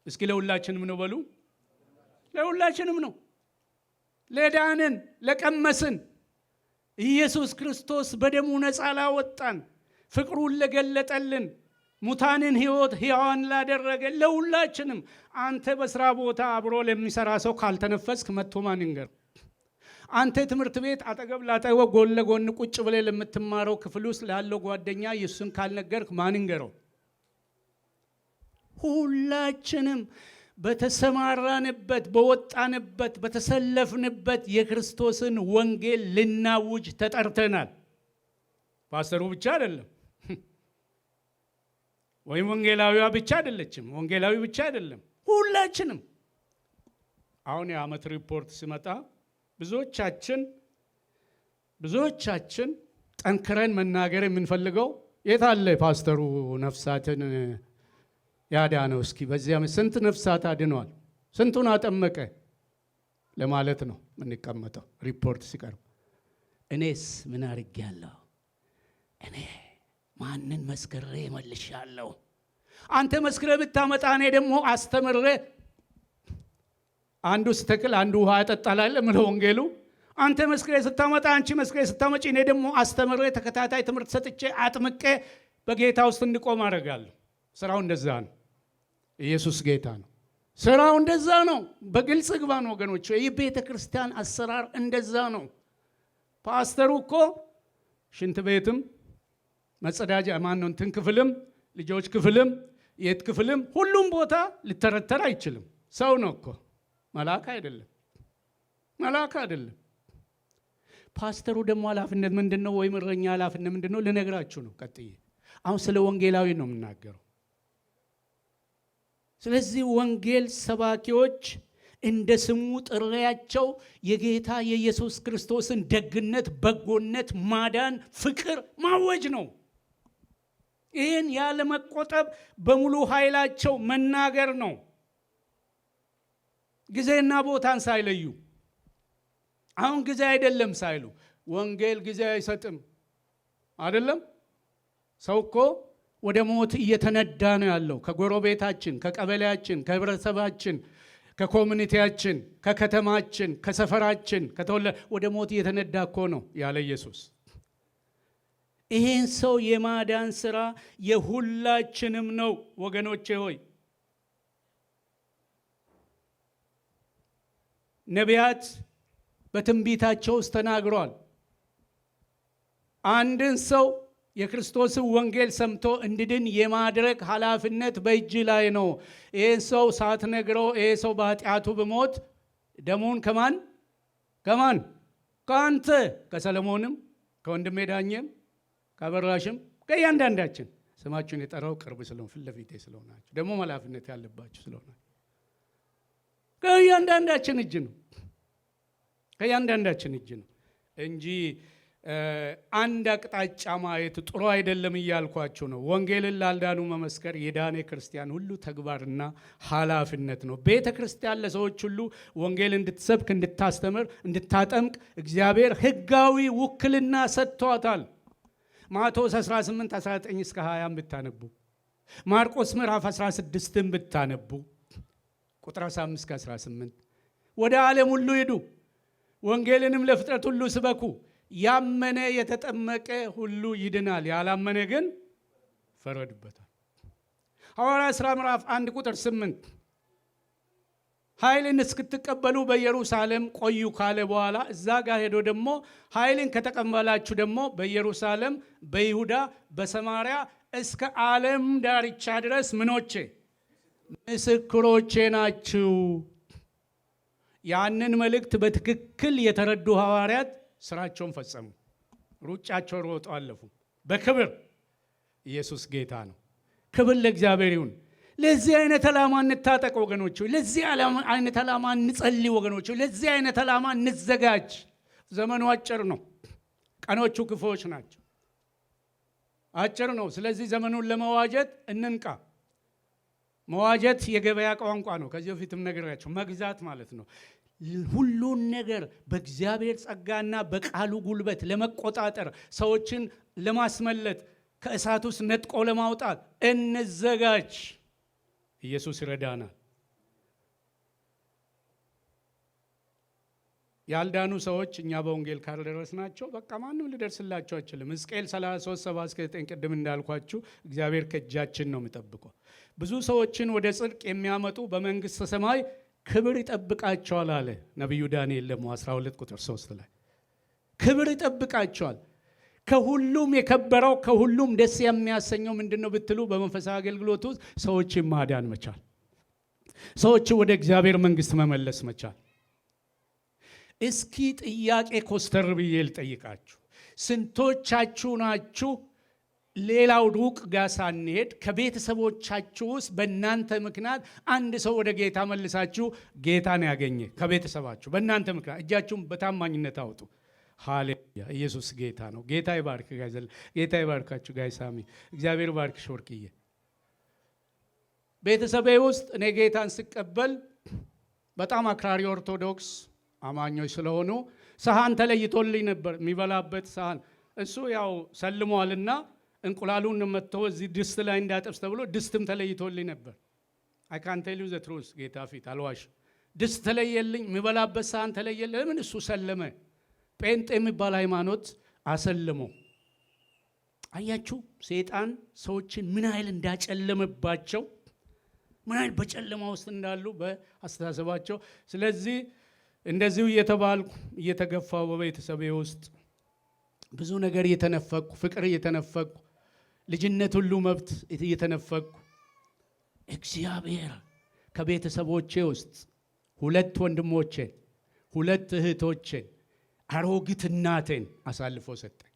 እስኪ ለሁላችንም ነው በሉ። ለሁላችንም ነው። ለዳንን፣ ለቀመስን፣ ኢየሱስ ክርስቶስ በደሙ ነፃ ላወጣን፣ ፍቅሩን ለገለጠልን፣ ሙታንን ህይወት ሕያዋን ላደረገ ለሁላችንም። አንተ በስራ ቦታ አብሮ ለሚሰራ ሰው ካልተነፈስክ መጥቶ ማን ይንገር? አንተ ትምህርት ቤት አጠገብ ላጠገብ ጎን ለጎን ቁጭ ብለህ ለምትማረው ክፍል ውስጥ ላለው ጓደኛ ኢየሱስን ካልነገርክ ማን እንገረው? ሁላችንም በተሰማራንበት በወጣንበት በተሰለፍንበት የክርስቶስን ወንጌል ልናውጅ ተጠርተናል። ፓስተሩ ብቻ አይደለም፣ ወይም ወንጌላዊዋ ብቻ አይደለችም፣ ወንጌላዊ ብቻ አይደለም፣ ሁላችንም። አሁን የዓመት ሪፖርት ሲመጣ ብዙዎቻችን ጠንክረን መናገር የምንፈልገው የት አለ ፓስተሩ ነፍሳትን ያዳነው? እስኪ በዚህ ዓመት ስንት ነፍሳት አድነዋል? ስንቱን አጠመቀ ለማለት ነው የምንቀመጠው ሪፖርት ሲቀርብ። እኔስ ምን አድርጌያለሁ? እኔ ማንን መስክሬ መልሻለሁ? አንተ መስክሬ ብታመጣ እኔ ደግሞ አስተምሬ፣ አንዱ ስተክል አንዱ ውሃ ያጠጣላል ምለው ወንጌሉ። አንተ መስክሬ ስታመጣ፣ አንቺ መስክሬ ስታመጪ፣ እኔ ደግሞ አስተምሬ ተከታታይ ትምህርት ሰጥቼ አጥምቄ በጌታ ውስጥ እንድቆም አደርጋለሁ። ስራው እንደዛ ነው። ኢየሱስ ጌታ ነው። ስራው እንደዛ ነው። በግልጽ ግባን ወገኖች። የቤተ ክርስቲያን አሰራር እንደዛ ነው። ፓስተሩ እኮ ሽንት ቤትም መጸዳጃ እንትን ክፍልም ልጆች ክፍልም የት ክፍልም ሁሉም ቦታ ሊተረተር አይችልም። ሰው ነው እኮ መልአክ አይደለም፣ መልአክ አይደለም። ፓስተሩ ደግሞ ኃላፊነት ምንድን ነው? ወይም እረኛ ኃላፊነት ምንድን ነው? ልነግራችሁ ነው ቀጥዬ። አሁን ስለ ወንጌላዊ ነው የምናገረው። ስለዚህ ወንጌል ሰባኪዎች እንደ ስሙ ጥሪያቸው የጌታ የኢየሱስ ክርስቶስን ደግነት፣ በጎነት፣ ማዳን፣ ፍቅር ማወጅ ነው። ይህን ያለ መቆጠብ በሙሉ ኃይላቸው መናገር ነው። ጊዜና ቦታን ሳይለዩ፣ አሁን ጊዜ አይደለም ሳይሉ። ወንጌል ጊዜ አይሰጥም አይደለም። ሰው እኮ ወደ ሞት እየተነዳ ነው ያለው። ከጎረቤታችን፣ ከቀበሌያችን፣ ከህብረተሰባችን፣ ከኮሚኒቲያችን፣ ከከተማችን፣ ከሰፈራችን ወደ ሞት እየተነዳ እኮ ነው ያለ ኢየሱስ። ይህን ሰው የማዳን ሥራ የሁላችንም ነው ወገኖቼ ሆይ። ነቢያት በትንቢታቸው ውስጥ ተናግረዋል። አንድን ሰው የክርስቶስን ወንጌል ሰምቶ እንዲድን የማድረግ ኃላፊነት በእጅ ላይ ነው። ይህን ሰው ሳትነግረው ይሄ ሰው በኃጢአቱ ብሞት ደሙን ከማን ከአንተ፣ ከሰለሞንም፣ ከወንድሜ ዳኘም፣ ከበራሽም፣ ከእያንዳንዳችን ስማችሁን የጠራው ቅርብ ስለሆነ ፊት ለፊቴ ስለሆናችሁ ደግሞ ኃላፊነት ያለባችሁ ስለሆናችሁ ከእያንዳንዳችን እጅ ነው፣ ከእያንዳንዳችን እጅ ነው እንጂ አንድ አቅጣጫ ማየት ጥሩ አይደለም እያልኳቸው ነው። ወንጌልን ላልዳኑ መመስከር የዳነ ክርስቲያን ሁሉ ተግባርና ኃላፊነት ነው። ቤተ ክርስቲያን ለሰዎች ሁሉ ወንጌል እንድትሰብክ፣ እንድታስተምር፣ እንድታጠምቅ እግዚአብሔር ሕጋዊ ውክልና ሰጥቷታል። ማቴዎስ 18 19 እስከ 20 ብታነቡ፣ ማርቆስ ምዕራፍ 16 ብታነቡ ቁጥር 15 እስከ 18 ወደ ዓለም ሁሉ ሂዱ፣ ወንጌልንም ለፍጥረት ሁሉ ስበኩ፣ ያመነ የተጠመቀ ሁሉ ይድናል፣ ያላመነ ግን ፈረድበታል። ሐዋርያት ሥራ ምዕራፍ 1 ቁጥር 8 ኃይልን እስክትቀበሉ በኢየሩሳሌም ቆዩ ካለ በኋላ እዛ ጋር ሄዶ ደግሞ ኃይልን ከተቀበላችሁ ደግሞ በኢየሩሳሌም፣ በይሁዳ፣ በሰማርያ እስከ ዓለም ዳርቻ ድረስ ምኖቼ ምስክሮቼ ናችሁ። ያንን መልእክት በትክክል የተረዱ ሐዋርያት ስራቸውን ፈጸሙ። ሩጫቸውን ሮጦ አለፉ በክብር። ኢየሱስ ጌታ ነው። ክብር ለእግዚአብሔር ይሁን። ለዚህ አይነት ዓላማ እንታጠቅ ወገኖች። ለዚህ አይነት ዓላማ እንጸልይ ወገኖች። ለዚህ አይነት ዓላማ እንዘጋጅ። ዘመኑ አጭር ነው። ቀኖቹ ክፉዎች ናቸው። አጭር ነው። ስለዚህ ዘመኑን ለመዋጀት እንንቃ። መዋጀት የገበያ ቋንቋ ነው። ከዚህ በፊትም ነግሬያቸው መግዛት ማለት ነው። ሁሉን ነገር በእግዚአብሔር ጸጋና በቃሉ ጉልበት ለመቆጣጠር፣ ሰዎችን ለማስመለጥ፣ ከእሳት ውስጥ ነጥቆ ለማውጣት እንዘጋጅ። ኢየሱስ ይረዳናል። ያልዳኑ ሰዎች እኛ በወንጌል ካልደረስናቸው በቃ ማንም ሊደርስላቸው አይችልም። ሕዝቅኤል 33:7-9 ቅድም እንዳልኳችሁ እግዚአብሔር ከእጃችን ነው የሚጠብቀው። ብዙ ሰዎችን ወደ ጽድቅ የሚያመጡ በመንግሥተ ሰማይ ክብር ይጠብቃቸዋል አለ ነቢዩ ዳንኤል ደግሞ 12 ቁጥር 3 ላይ ክብር ይጠብቃቸዋል። ከሁሉም የከበረው ከሁሉም ደስ የሚያሰኘው ምንድነው ብትሉ በመንፈሳዊ አገልግሎት ውስጥ ሰዎችን ማዳን መቻል፣ ሰዎችን ወደ እግዚአብሔር መንግስት መመለስ መቻል። እስኪ ጥያቄ ኮስተር ብዬ ልጠይቃችሁ፣ ስንቶቻችሁ ናችሁ ሌላው ሩቅ ጋር ሳንሄድ ከቤተሰቦቻችሁ ውስጥ በእናንተ ምክንያት አንድ ሰው ወደ ጌታ መልሳችሁ ጌታን ያገኘ ከቤተሰባችሁ በእናንተ ምክንያት? እጃችሁን በታማኝነት አውጡ። ሃሌሉያ! ኢየሱስ ጌታ ነው። ጌታ ይባርክ ጋይዘል፣ ጌታ ይባርካችሁ ጋይ ሳሚ፣ እግዚአብሔር ባርክሽ ወርቅዬ። ቤተሰቤ ውስጥ እኔ ጌታን ስቀበል በጣም አክራሪ ኦርቶዶክስ አማኞች ስለሆኑ ሰሃን ተለይቶልኝ ነበር፣ የሚበላበት ሰሃን። እሱ ያው ሰልሟልና እንቁላሉን መጥቶ እዚህ ድስት ላይ እንዳጠብስ ተብሎ ድስትም ተለይቶልኝ ነበር። አይ ካን ቴል ዩ ዘ ትሩዝ፣ ጌታ ፊት አልዋሽ። ድስት ተለየልኝ፣ የሚበላበት ሰሃን ተለየልኝ። ለምን? እሱ ሰለመ። ጴንጤ የሚባል ሃይማኖት አሰልሞ። አያችሁ ሰይጣን ሰዎችን ምን ኃይል እንዳጨለመባቸው፣ ምን ኃይል በጨለማ ውስጥ እንዳሉ በአስተሳሰባቸው። ስለዚህ እንደዚሁ እየተባልኩ እየተገፋው በቤተሰቤ ውስጥ ብዙ ነገር እየተነፈኩ፣ ፍቅር እየተነፈኩ፣ ልጅነት ሁሉ መብት እየተነፈኩ፣ እግዚአብሔር ከቤተሰቦቼ ውስጥ 2 ወንድሞቼን 2 እህቶቼን አሮጊት እናቴን አሳልፎ ሰጠኝ።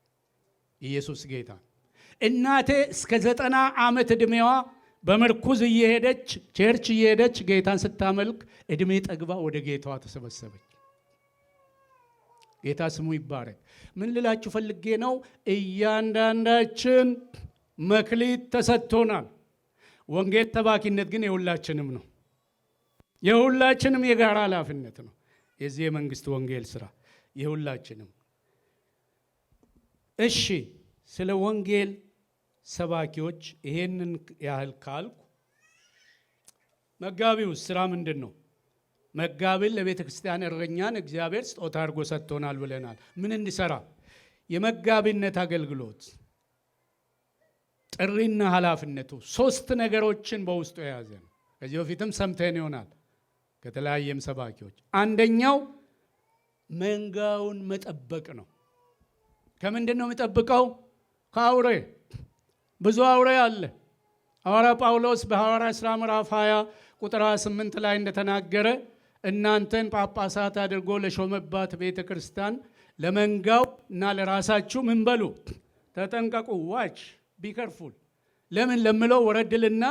ኢየሱስ ጌታ። እናቴ እስከ 90 ዓመት ዕድሜዋ በምርኩዝ እየሄደች ቸርች እየሄደች ጌታን ስታመልክ ዕድሜ ጠግባ ወደ ጌታዋ ተሰበሰበች። ጌታ ስሙ ይባረክ። ምን ልላችሁ ፈልጌ ነው? እያንዳንዳችን መክሊት ተሰጥቶናል። ወንጌል ተባኪነት ግን የሁላችንም ነው። የሁላችንም የጋራ ኃላፊነት ነው። የዚህ የመንግስት ወንጌል ስራ የሁላችንም። እሺ፣ ስለ ወንጌል ሰባኪዎች ይሄንን ያህል ካልኩ፣ መጋቢው ስራ ምንድን ነው? መጋቢን ለቤተ ክርስቲያን እረኛን እግዚአብሔር ስጦታ አድርጎ ሰጥቶናል ብለናል። ምን እንዲሰራ? የመጋቢነት አገልግሎት ጥሪና ኃላፊነቱ 3 ነገሮችን በውስጡ የያዘ ነው። ከዚህ በፊትም ሰምተን ይሆናል ከተለያየም ሰባኪዎች። አንደኛው መንጋውን መጠበቅ ነው። ከምንድን ነው የሚጠብቀው? ከአውሬ። ብዙ አውሬ አለ። ሐዋርያ ጳውሎስ በሐዋርያ ሥራ ምዕራፍ 20 ቁጥር 28 ላይ እንደተናገረ እናንተን ጳጳሳት አድርጎ ለሾመባት ቤተ ክርስቲያን ለመንጋው እና ለራሳችሁ ምን በሉ? ተጠንቀቁ። ዋች ቢከርፉል። ለምን ለምለው ወረድልና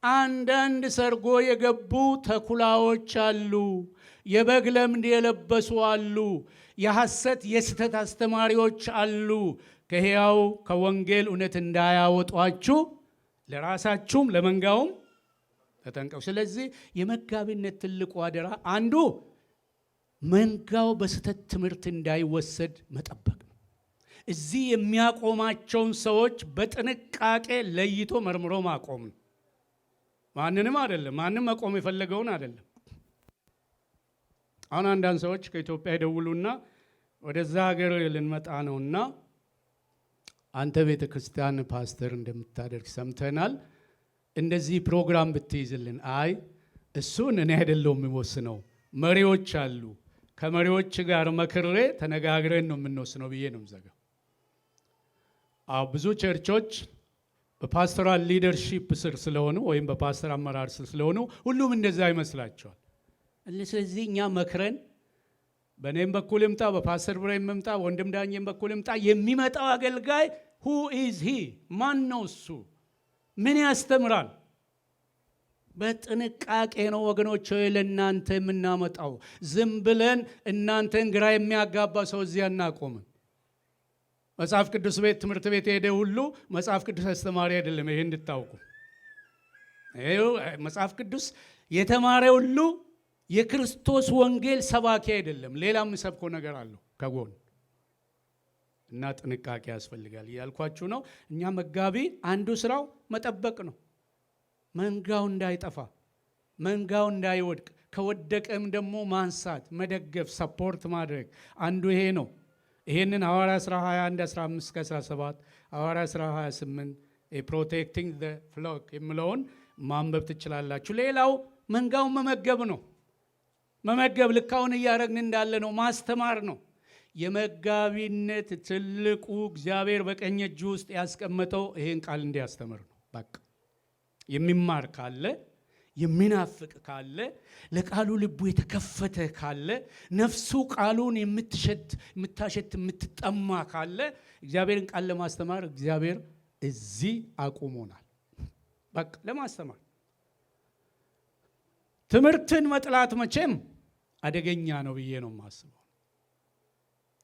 አንዳንድ ሰርጎ የገቡ ተኩላዎች አሉ፣ የበግ ለምድ የለበሱ አሉ፣ የሐሰት የስተት አስተማሪዎች አሉ፣ ከሕያው ከወንጌል እውነት እንዳያወጧችሁ ለራሳችሁም ለመንጋውም ተጠንቀቁ። ስለዚህ የመጋቢነት ትልቁ አደራ አንዱ መንጋው በስተት ትምህርት እንዳይወሰድ መጠበቅ ነው። እዚህ የሚያቆማቸውን ሰዎች በጥንቃቄ ለይቶ መርምሮ ማቆም ነው። ማንንም አይደለም፣ ማንም መቆም የፈለገውን አይደለም። አሁን አንዳንድ ሰዎች ከኢትዮጵያ ይደውሉና ወደዛ ሀገር ልንመጣ ነውና አንተ ቤተ ክርስቲያን ፓስተር እንደምታደርግ ሰምተናል፣ እንደዚህ ፕሮግራም ብትይዝልን። አይ እሱን እኔ አይደለሁም የሚወስነው፣ መሪዎች አሉ፣ ከመሪዎች ጋር መክሬ ተነጋግረን ነው የምንወስነው ብዬ ነው የምዘጋው። ብዙ ቸርቾች በፓስተራል ሊደርሺፕ ስር ስለሆኑ ወይም በፓስተር አመራር ስር ስለሆኑ ሁሉም እንደዛ ይመስላቸዋል። ስለዚህ እኛ መክረን በእኔም በኩል ይምጣ፣ በፓስተር ብሬም ይምጣ፣ ወንድም ዳኜም በኩል ይምጣ፣ የሚመጣው አገልጋይ who is he? ማን ነው እሱ? ምን ያስተምራል? በጥንቃቄ ነው ወገኖች ለእናንተ የምናመጣው። ዝም ብለን እናንተን ግራ የሚያጋባ ሰው እዚያ እናቆምን። መጽሐፍ ቅዱስ ቤት ትምህርት ቤት የሄደ ሁሉ መጽሐፍ ቅዱስ አስተማሪ አይደለም። ይሄ እንድታውቁ። መጽሐፍ ቅዱስ የተማረ ሁሉ የክርስቶስ ወንጌል ሰባኪ አይደለም። ሌላ የሚሰብከው ነገር አለው ከጎን እና ጥንቃቄ ያስፈልጋል እያልኳችሁ ነው። እኛ መጋቢ አንዱ ስራው መጠበቅ ነው። መንጋው እንዳይጠፋ፣ መንጋው እንዳይወድቅ፣ ከወደቀም ደግሞ ማንሳት፣ መደገፍ፣ ሰፖርት ማድረግ አንዱ ይሄ ነው። ይሄንን ሐዋርያ ሥራ 21 15-17 ሐዋርያ ሥራ 28 ፕሮቴክቲንግ ዘ ፍሎክ የሚለውን ማንበብ ትችላላችሁ። ሌላው መንጋውን መመገብ ነው። መመገብ ልካውን እያረግን እንዳለ ነው። ማስተማር ነው። የመጋቢነት ትልቁ እግዚአብሔር በቀኝ እጁ ውስጥ ያስቀመጠው ይሄን ቃል እንዲያስተምር ነው። በቃ የሚማር ካለ የሚናፍቅ ካለ ለቃሉ ልቡ የተከፈተ ካለ ነፍሱ ቃሉን የምታሸት የምትጠማ ካለ እግዚአብሔርን ቃል ለማስተማር እግዚአብሔር እዚህ አቁሞናል። በቃ ለማስተማር። ትምህርትን መጥላት መቼም አደገኛ ነው ብዬ ነው የማስበው።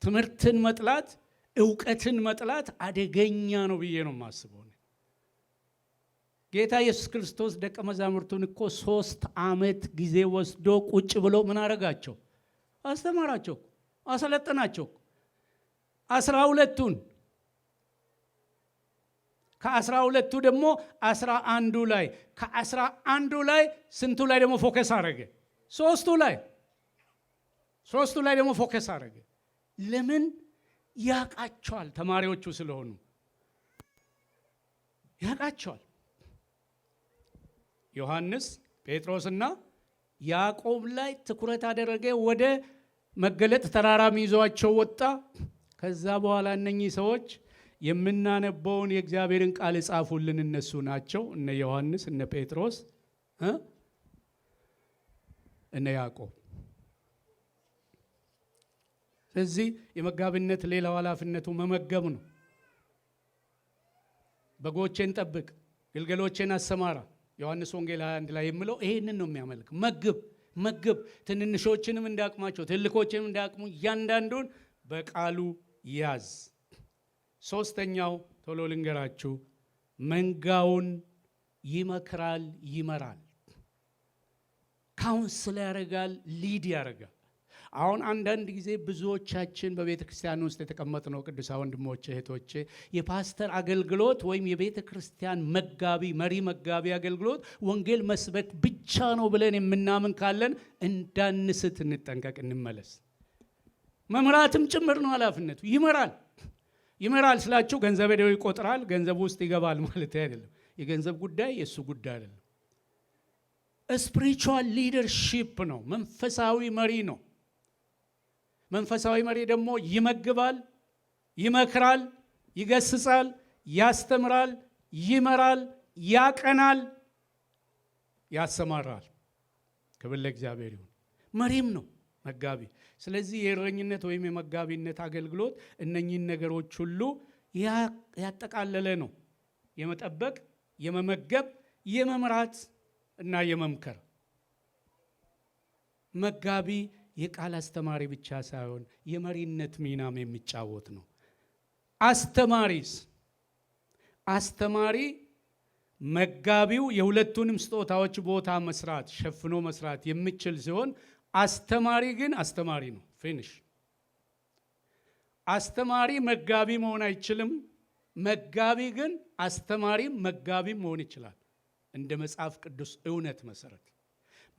ትምህርትን መጥላት፣ ዕውቀትን መጥላት አደገኛ ነው ብዬ ነው የማስበው። ጌታ ኢየሱስ ክርስቶስ ደቀ መዛሙርቱን እኮ 3 ዓመት ጊዜ ወስዶ ቁጭ ብሎ ምን አረጋቸው? አስተማራቸው፣ አሰለጠናቸው። 12ቱን ከ12ቱ ደግሞ 11ዱ ላይ ከ11ዱ ላይ ስንቱ ላይ ደግሞ ፎከስ አረገ? 3ቱ ላይ ደግሞ ፎከስ አረገ። ለምን? ያቃቸዋል። ተማሪዎቹ ስለሆኑ ያቃቸዋል። ዮሐንስ፣ ጴጥሮስና ያዕቆብ ላይ ትኩረት አደረገ። ወደ መገለጥ ተራራም ይዟቸው ወጣ። ከዛ በኋላ እነኚህ ሰዎች የምናነበውን የእግዚአብሔርን ቃል ጻፉልን እነሱ ናቸው። እነ ዮሐንስ፣ እነ ጴጥሮስ፣ እነ ያዕቆብ። ስለዚህ የመጋቢነት ሌላው ኃላፊነቱ መመገብ ነው። በጎቼን ጠብቅ፣ ግልገሎቼን አሰማራ። ዮሐንስ ወንጌል 21 ላይ የሚለው ይሄንን ነው የሚያመልክ። መግብ ትንንሾችንም እንዳቅማቸው ትልቆችንም እንዳቅሙ እያንዳንዱን በቃሉ ያዝ። ሶስተኛው ቶሎ ልንገራችሁ፣ መንጋውን ይመክራል፣ ይመራል፣ ካውንስል ያደርጋል፣ ሊድ ያደርጋል። አሁን አንዳንድ ጊዜ ብዙዎቻችን በቤተ ክርስቲያን ውስጥ የተቀመጥነው ቅዱሳን ወንድሞቼ እህቶቼ፣ የፓስተር አገልግሎት ወይም የቤተ ክርስቲያን መሪ መጋቢ አገልግሎት ወንጌል መስበክ ብቻ ነው ብለን የምናምን ካለን እንዳንስት እንጠንቀቅ፣ እንመለስ። መምራትም ጭምር ነው ኃላፊነቱ። ይመራል ስላችሁ ገንዘብ ሄደው ይቆጥራል፣ ገንዘብ ውስጥ ይገባል ማለት አይደለም። የገንዘብ ጉዳይ የእሱ ጉዳይ አይደለም። ስፒሪቹዋል ሊደርሺፕ ነው። መንፈሳዊ መሪ ነው። መንፈሳዊ መሪ ደግሞ ይመግባል፣ ይመክራል፣ ይገስጻል፣ ያስተምራል፣ ይመራል፣ ያቀናል፣ ያሰማራል። ክብር ለእግዚአብሔር ይሁን። መሪም ነው መጋቢ። ስለዚህ የእረኝነት ወይም የመጋቢነት አገልግሎት እነኚህን ነገሮች ሁሉ ያጠቃለለ ነው። የመጠበቅ፣ የመመገብ፣ የመምራት እና የመምከር። መጋቢ የቃል አስተማሪ ብቻ ሳይሆን የመሪነት ሚናም የሚጫወት ነው። አስተማሪ መጋቢው የሁለቱንም ስጦታዎች ቦታ መስራት፣ ሸፍኖ መስራት የሚችል ሲሆን አስተማሪ ግን አስተማሪ ነው። ፊኒሽ። አስተማሪ መጋቢ መሆን አይችልም። መጋቢ ግን አስተማሪም መጋቢ መሆን ይችላል እንደ መጽሐፍ ቅዱስ እውነት መሰረት።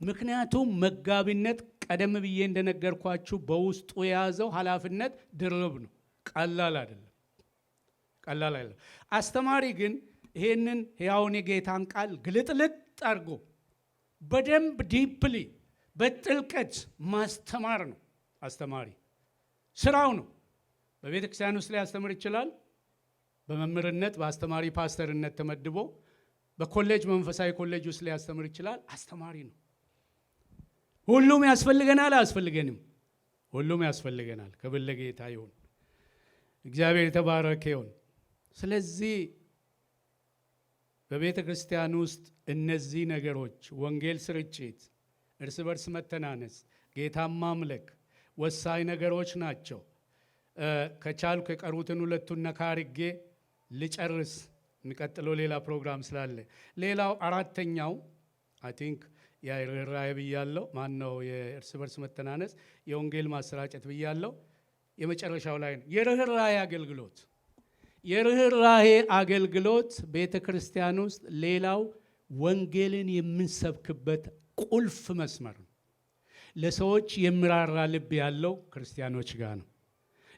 ምክንያቱም መጋቢነት ቀደም ብዬ እንደነገርኳችሁ በውስጡ የያዘው ኃላፊነት ድርብ ነው። ቀላል አይደለም። አስተማሪ ግን ይሄንን ሕያውን የጌታን ቃል ግልጥልጥ አድርጎ በደንብ ዲፕሊ በጥልቀት ማስተማር ነው። አስተማሪ ስራው ነው። በቤተ ክርስቲያን ውስጥ ሊያስተምር ይችላል። በመምህርነት በአስተማሪ ፓስተርነት ተመድቦ በኮሌጅ መንፈሳዊ ኮሌጅ ውስጥ ሊያስተምር ይችላል። አስተማሪ ነው። ሁሉም ያስፈልገናል። አያስፈልገንም? ሁሉም ያስፈልገናል። ክብር ለጌታ ይሁን። እግዚአብሔር የተባረከ ይሁን። ስለዚህ በቤተ ክርስቲያን ውስጥ እነዚህ ነገሮች ወንጌል ስርጭት፣ እርስ በርስ መተናነስ፣ ጌታን ማምለክ ወሳኝ ነገሮች ናቸው። ከቻልኩ የቀሩትን ሁለቱን ነካ አድርጌ ልጨርስ። የሚቀጥለው ሌላ ፕሮግራም ስላለ ሌላው አራተኛው አይ ቲንክ የርኅራኄ ብያለሁ። ማን ነው? የእርስ በርስ መተናነስ፣ የወንጌል ማሰራጨት ብያለሁ። የመጨረሻው ላይ ነው የርኅራኄ አገልግሎት። የርኅራኄ አገልግሎት ቤተ ክርስቲያን ውስጥ ሌላው ወንጌልን የምንሰብክበት ቁልፍ መስመር ነው። ለሰዎች የሚራራ ልብ ያለው ክርስቲያኖች ጋር ነው።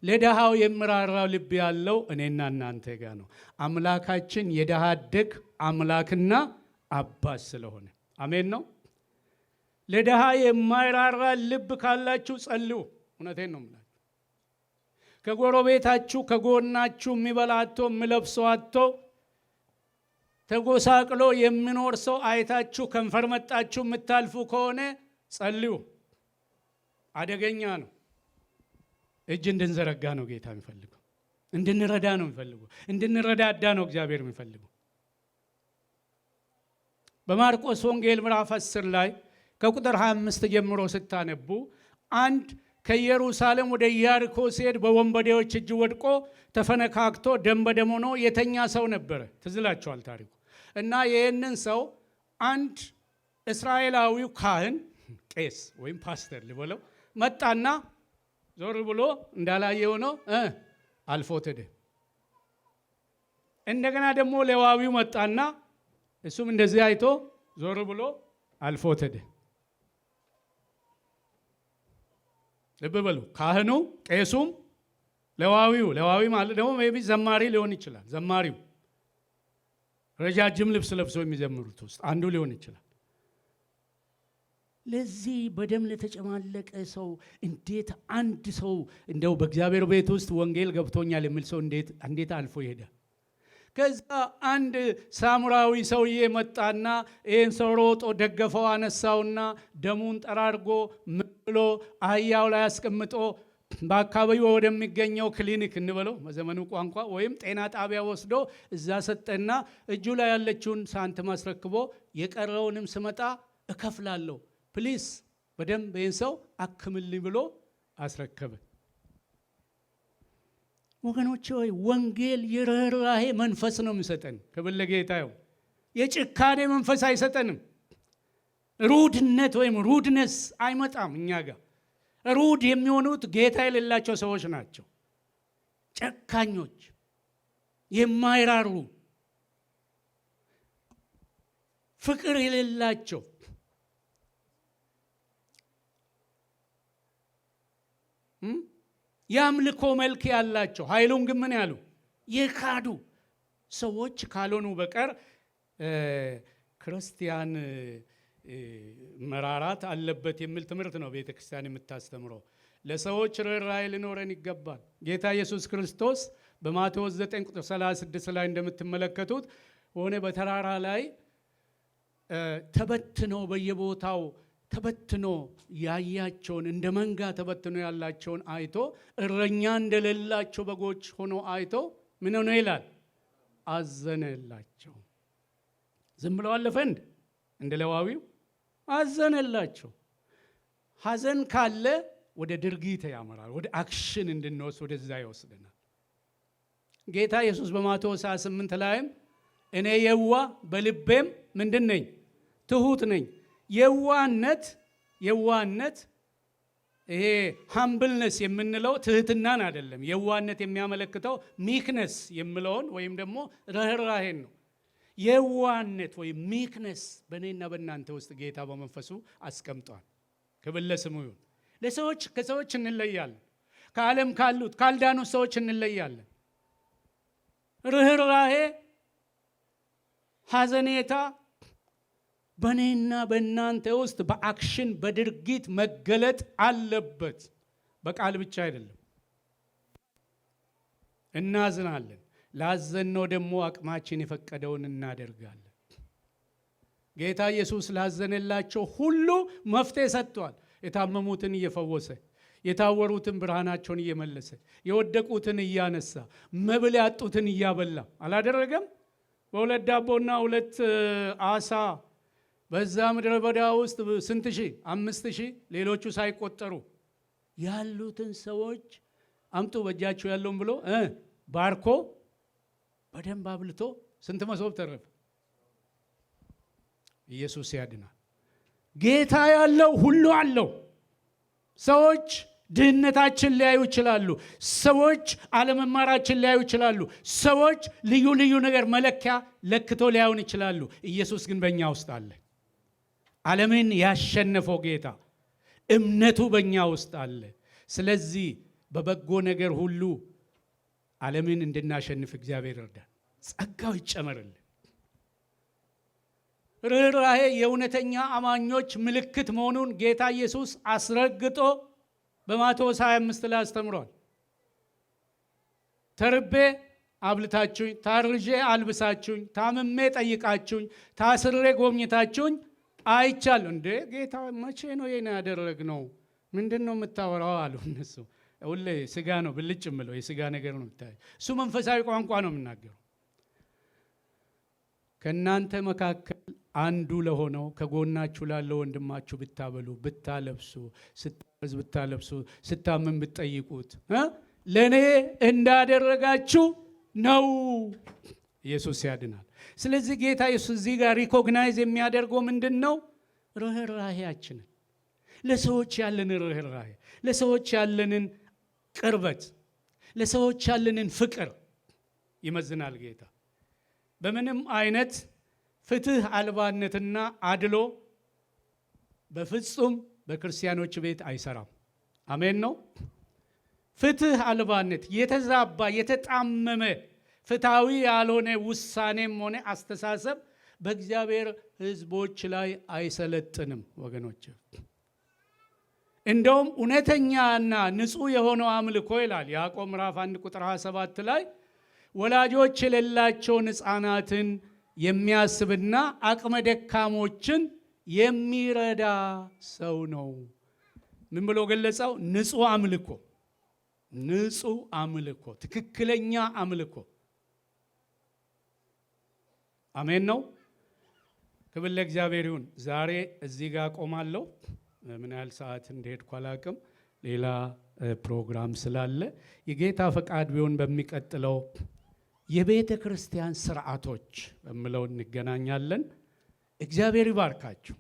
ለድሃው የሚራራው ልብ ያለው እኔና እናንተ ጋር ነው። አምላካችን የድሃ አደግ አምላክና አባት ስለሆነ አሜን ነው። ለድሃ የማይራራ ልብ ካላችሁ ጸልዩ። እውነቴን ነው የምላችሁ። ከጎረቤታችሁ ከጎናችሁ የሚበላ አጥቶ የሚለብሰው አጥቶ ተጎሳቅሎ የሚኖር ሰው አይታችሁ ከንፈር መጣችሁ የምታልፉ ከሆነ ጸልዩ። አደገኛ ነው። እጅ እንድንዘረጋ ነው ጌታ የሚፈልገው። እንድንረዳ ነው የሚፈልገው። እንድንረዳዳ ነው እግዚአብሔር የሚፈልገው። በማርቆስ ወንጌል ምዕራፍ 10 ላይ ከቁጥር 25 ጀምሮ ስታነቡ አንድ ከኢየሩሳሌም ወደ ኢያሪኮ ሲሄድ በወንበዴዎች እጅ ወድቆ ተፈነካክቶ ደም በደም ሆኖ የተኛ ሰው ነበረ። ትዝላችኋል ታሪኩ። እና ይህንን ሰው አንድ እስራኤላዊው ካህን ቄስ ወይም ፓስተር ልበለው መጣና ዞር ብሎ እንዳላየ ሆኖ አልፎት ሄደ። እንደገና ደግሞ ሌዋዊው መጣና እሱም እንደዚህ አይቶ ዞር ብሎ አልፎት ሄደ። ልብ በሉ። ካህኑ፣ ቄሱም፣ ሌዋዊ ማለት ደግሞ ሜቢ ዘማሪ ሊሆን ይችላል። ዘማሪው ረጃጅም ልብስ ለብሰው የሚዘምሩት ውስጥ አንዱ ሊሆን ይችላል። ለዚህ በደም ለተጨማለቀ ሰው እንዴት አንድ ሰው እንደው በእግዚአብሔር ቤት ውስጥ ወንጌል ገብቶኛል የሚል ሰው እንዴት አልፎ ይሄዳል? ከዛ አንድ ሳምራዊ ሰውዬ መጣና ይህን ሰው ሮጦ ደገፈው፣ አነሳውና ደሙን ጠራርጎ ምሎ አህያው ላይ አስቀምጦ በአካባቢው ወደሚገኘው ክሊኒክ እንበለው በዘመኑ ቋንቋ ወይም ጤና ጣቢያ ወስዶ እዛ ሰጠና እጁ ላይ ያለችውን ሳንቲም አስረክቦ የቀረውንም ስመጣ እከፍላለሁ ፕሊስ በደንብ ይህን ሰው አክምልኝ ብሎ አስረከበ። ወገኖቼ ሆይ ወንጌል የርህራሄ መንፈስ ነው የሚሰጠን። ክብር ለጌታ ይሁን። የጭካኔ መንፈስ አይሰጠንም። ሩድነት ወይም ሩድነስ አይመጣም እኛ ጋር። ሩድ የሚሆኑት ጌታ የሌላቸው ሰዎች ናቸው። ጨካኞች፣ የማይራሩ፣ ፍቅር የሌላቸው፣ የአምልኮ መልክ ያላቸው ኃይሉን ግን ምን ያሉ የካዱ ሰዎች ካልሆኑ በቀር ክርስቲያን መራራት አለበት የሚል ትምህርት ነው ቤተ ክርስቲያን የምታስተምረው። ለሰዎች ርኅራኄ ሊኖረን ይገባል። ጌታ ኢየሱስ ክርስቶስ በማቴዎስ 9 ቁጥር 36 ላይ እንደምትመለከቱት ሆነ በተራራ ላይ ተበትነው በየቦታው ተበትኖ ያያቸውን እንደ መንጋ ተበትኖ ያላቸውን አይቶ እረኛ እንደሌላቸው በጎች ሆኖ አይቶ ምን ሆነ ይላል? አዘነላቸው። ዝም ብለው አለፈ እንደ ሌዋዊው አዘነላቸው። ሐዘን ካለ ወደ ድርጊት ያመራል። ወደ አክሽን እንድንወስድ ወደዛ ይወስደናል። ጌታ ኢየሱስ በማቴዎስ 28 ላይም እኔ የዋህ በልቤም ምንድን ነኝ? ትሁት ነኝ። የዋህነት ይሄ ሃምብልነስ የምንለው ትህትናን አይደለም። የዋህነት የሚያመለክተው ሚክነስ የሚለውን ወይም ደግሞ ርህራሄን ነው። የዋህነት ወይም ሚክነስ በእኔና በእናንተ ውስጥ ጌታ በመንፈሱ አስቀምጧል። ክብር ለስሙ ይሁን። ለሰዎች ከሰዎች እንለያለን። ከዓለም ካሉት ካልዳኑት ሰዎች እንለያለን። ርህራሄ፣ ሐዘኔታ በእኔና በእናንተ ውስጥ በአክሽን በድርጊት መገለጥ አለበት። በቃል ብቻ አይደለም። እናዝናለን። ላዘነው ደግሞ አቅማችን የፈቀደውን እናደርጋለን። ጌታ ኢየሱስ ላዘነላቸው ሁሉ መፍትሄ ሰጥቷል። የታመሙትን እየፈወሰ፣ የታወሩትን ብርሃናቸውን እየመለሰ፣ የወደቁትን እያነሳ፣ መብል ያጡትን እያበላ አላደረገም? በሁለት ዳቦና 2 ዓሣ በዛ ምድረ በዳ ውስጥ ስንት ሺህ? 5,000 ሌሎቹ ሳይቆጠሩ ያሉትን ሰዎች አምጡ በእጃቸው ያለውን ብሎ ባርኮ በደንብ አብልቶ ስንት መሶብ ተረፈ? ኢየሱስ ያድናል። ጌታ ያለው ሁሉ አለው። ሰዎች ድህነታችን ሊያዩ ይችላሉ። ሰዎች አለመማራችን ሊያዩ ይችላሉ። ሰዎች ልዩ ልዩ ነገር መለኪያ ለክቶ ሊያዩን ይችላሉ። ኢየሱስ ግን በእኛ ውስጥ አለ። ዓለምን ያሸነፈው ጌታ እምነቱ በእኛ ውስጥ አለ። ስለዚህ በበጎ ነገር ሁሉ ዓለምን እንድናሸንፍ እግዚአብሔር ይርዳን። ጸጋው ይጨመርልን። ርኅራኄ የእውነተኛ አማኞች ምልክት መሆኑን ጌታ ኢየሱስ አስረግጦ በማቴዎስ 25 ላይ አስተምሯል። ተርቤ አብልታችሁኝ፣ ታርዤ አልብሳችሁኝ፣ ታምሜ ጠይቃችሁኝ፣ ታስሬ ጎብኝታችሁኝ አይቻለሁ። እንዴ ጌታ መቼ ነው ይሄን ያደረግነው? ምንድን ነው የምታወራው አሉ እነሱ። ሁሌ ስጋ ነው ብልጭ የምለው፣ የስጋ ነገር ነው የምታየው። እሱ መንፈሳዊ ቋንቋ ነው የምናገረው። ከእናንተ መካከል አንዱ ለሆነው ከጎናችሁ ላለው ወንድማችሁ ብታበሉ፣ ብታለብሱ፣ ስታርዝ ብታለብሱ፣ ስታመም ብትጠይቁት ለእኔ እንዳደረጋችሁ ነው። ኢየሱስ ያድናል። ስለዚህ ጌታ ኢየሱስ እዚህ ጋር ሪኮግናይዝ የሚያደርገው ምንድን ነው? ርኅራኄያችንን፣ ለሰዎች ያለንን ርኅራኄ፣ ለሰዎች ያለንን ቅርበት፣ ለሰዎች ያለንን ፍቅር ይመዝናል ጌታ። በምንም አይነት ፍትህ አልባነትና አድሎ በፍጹም በክርስቲያኖች ቤት አይሰራም። አሜን ነው። ፍትህ አልባነት፣ የተዛባ የተጣመመ ፍትሃዊ ያልሆነ ውሳኔም ሆነ አስተሳሰብ በእግዚአብሔር ሕዝቦች ላይ አይሰለጥንም ወገኖች። እንደውም እውነተኛና ንጹህ የሆነው አምልኮ ይላል ያዕቆብ ምዕራፍ 1 ቁጥር 27 ላይ ወላጆች የሌላቸውን ሕፃናትን የሚያስብና አቅመ ደካሞችን የሚረዳ ሰው ነው። ምን ብሎ ገለጸው? ንጹህ አምልኮ፣ ንጹህ አምልኮ፣ ትክክለኛ አምልኮ። አሜን ነው። ክብር ለእግዚአብሔር ይሁን። ዛሬ እዚህ ጋር ቆማለሁ። ምን ያህል ሰዓት እንደሄድኩ አላውቅም። ሌላ ፕሮግራም ስላለ የጌታ ፈቃድ ቢሆን በሚቀጥለው የቤተ ክርስቲያን ስርዓቶች በሚለው እንገናኛለን። እግዚአብሔር ይባርካችሁ።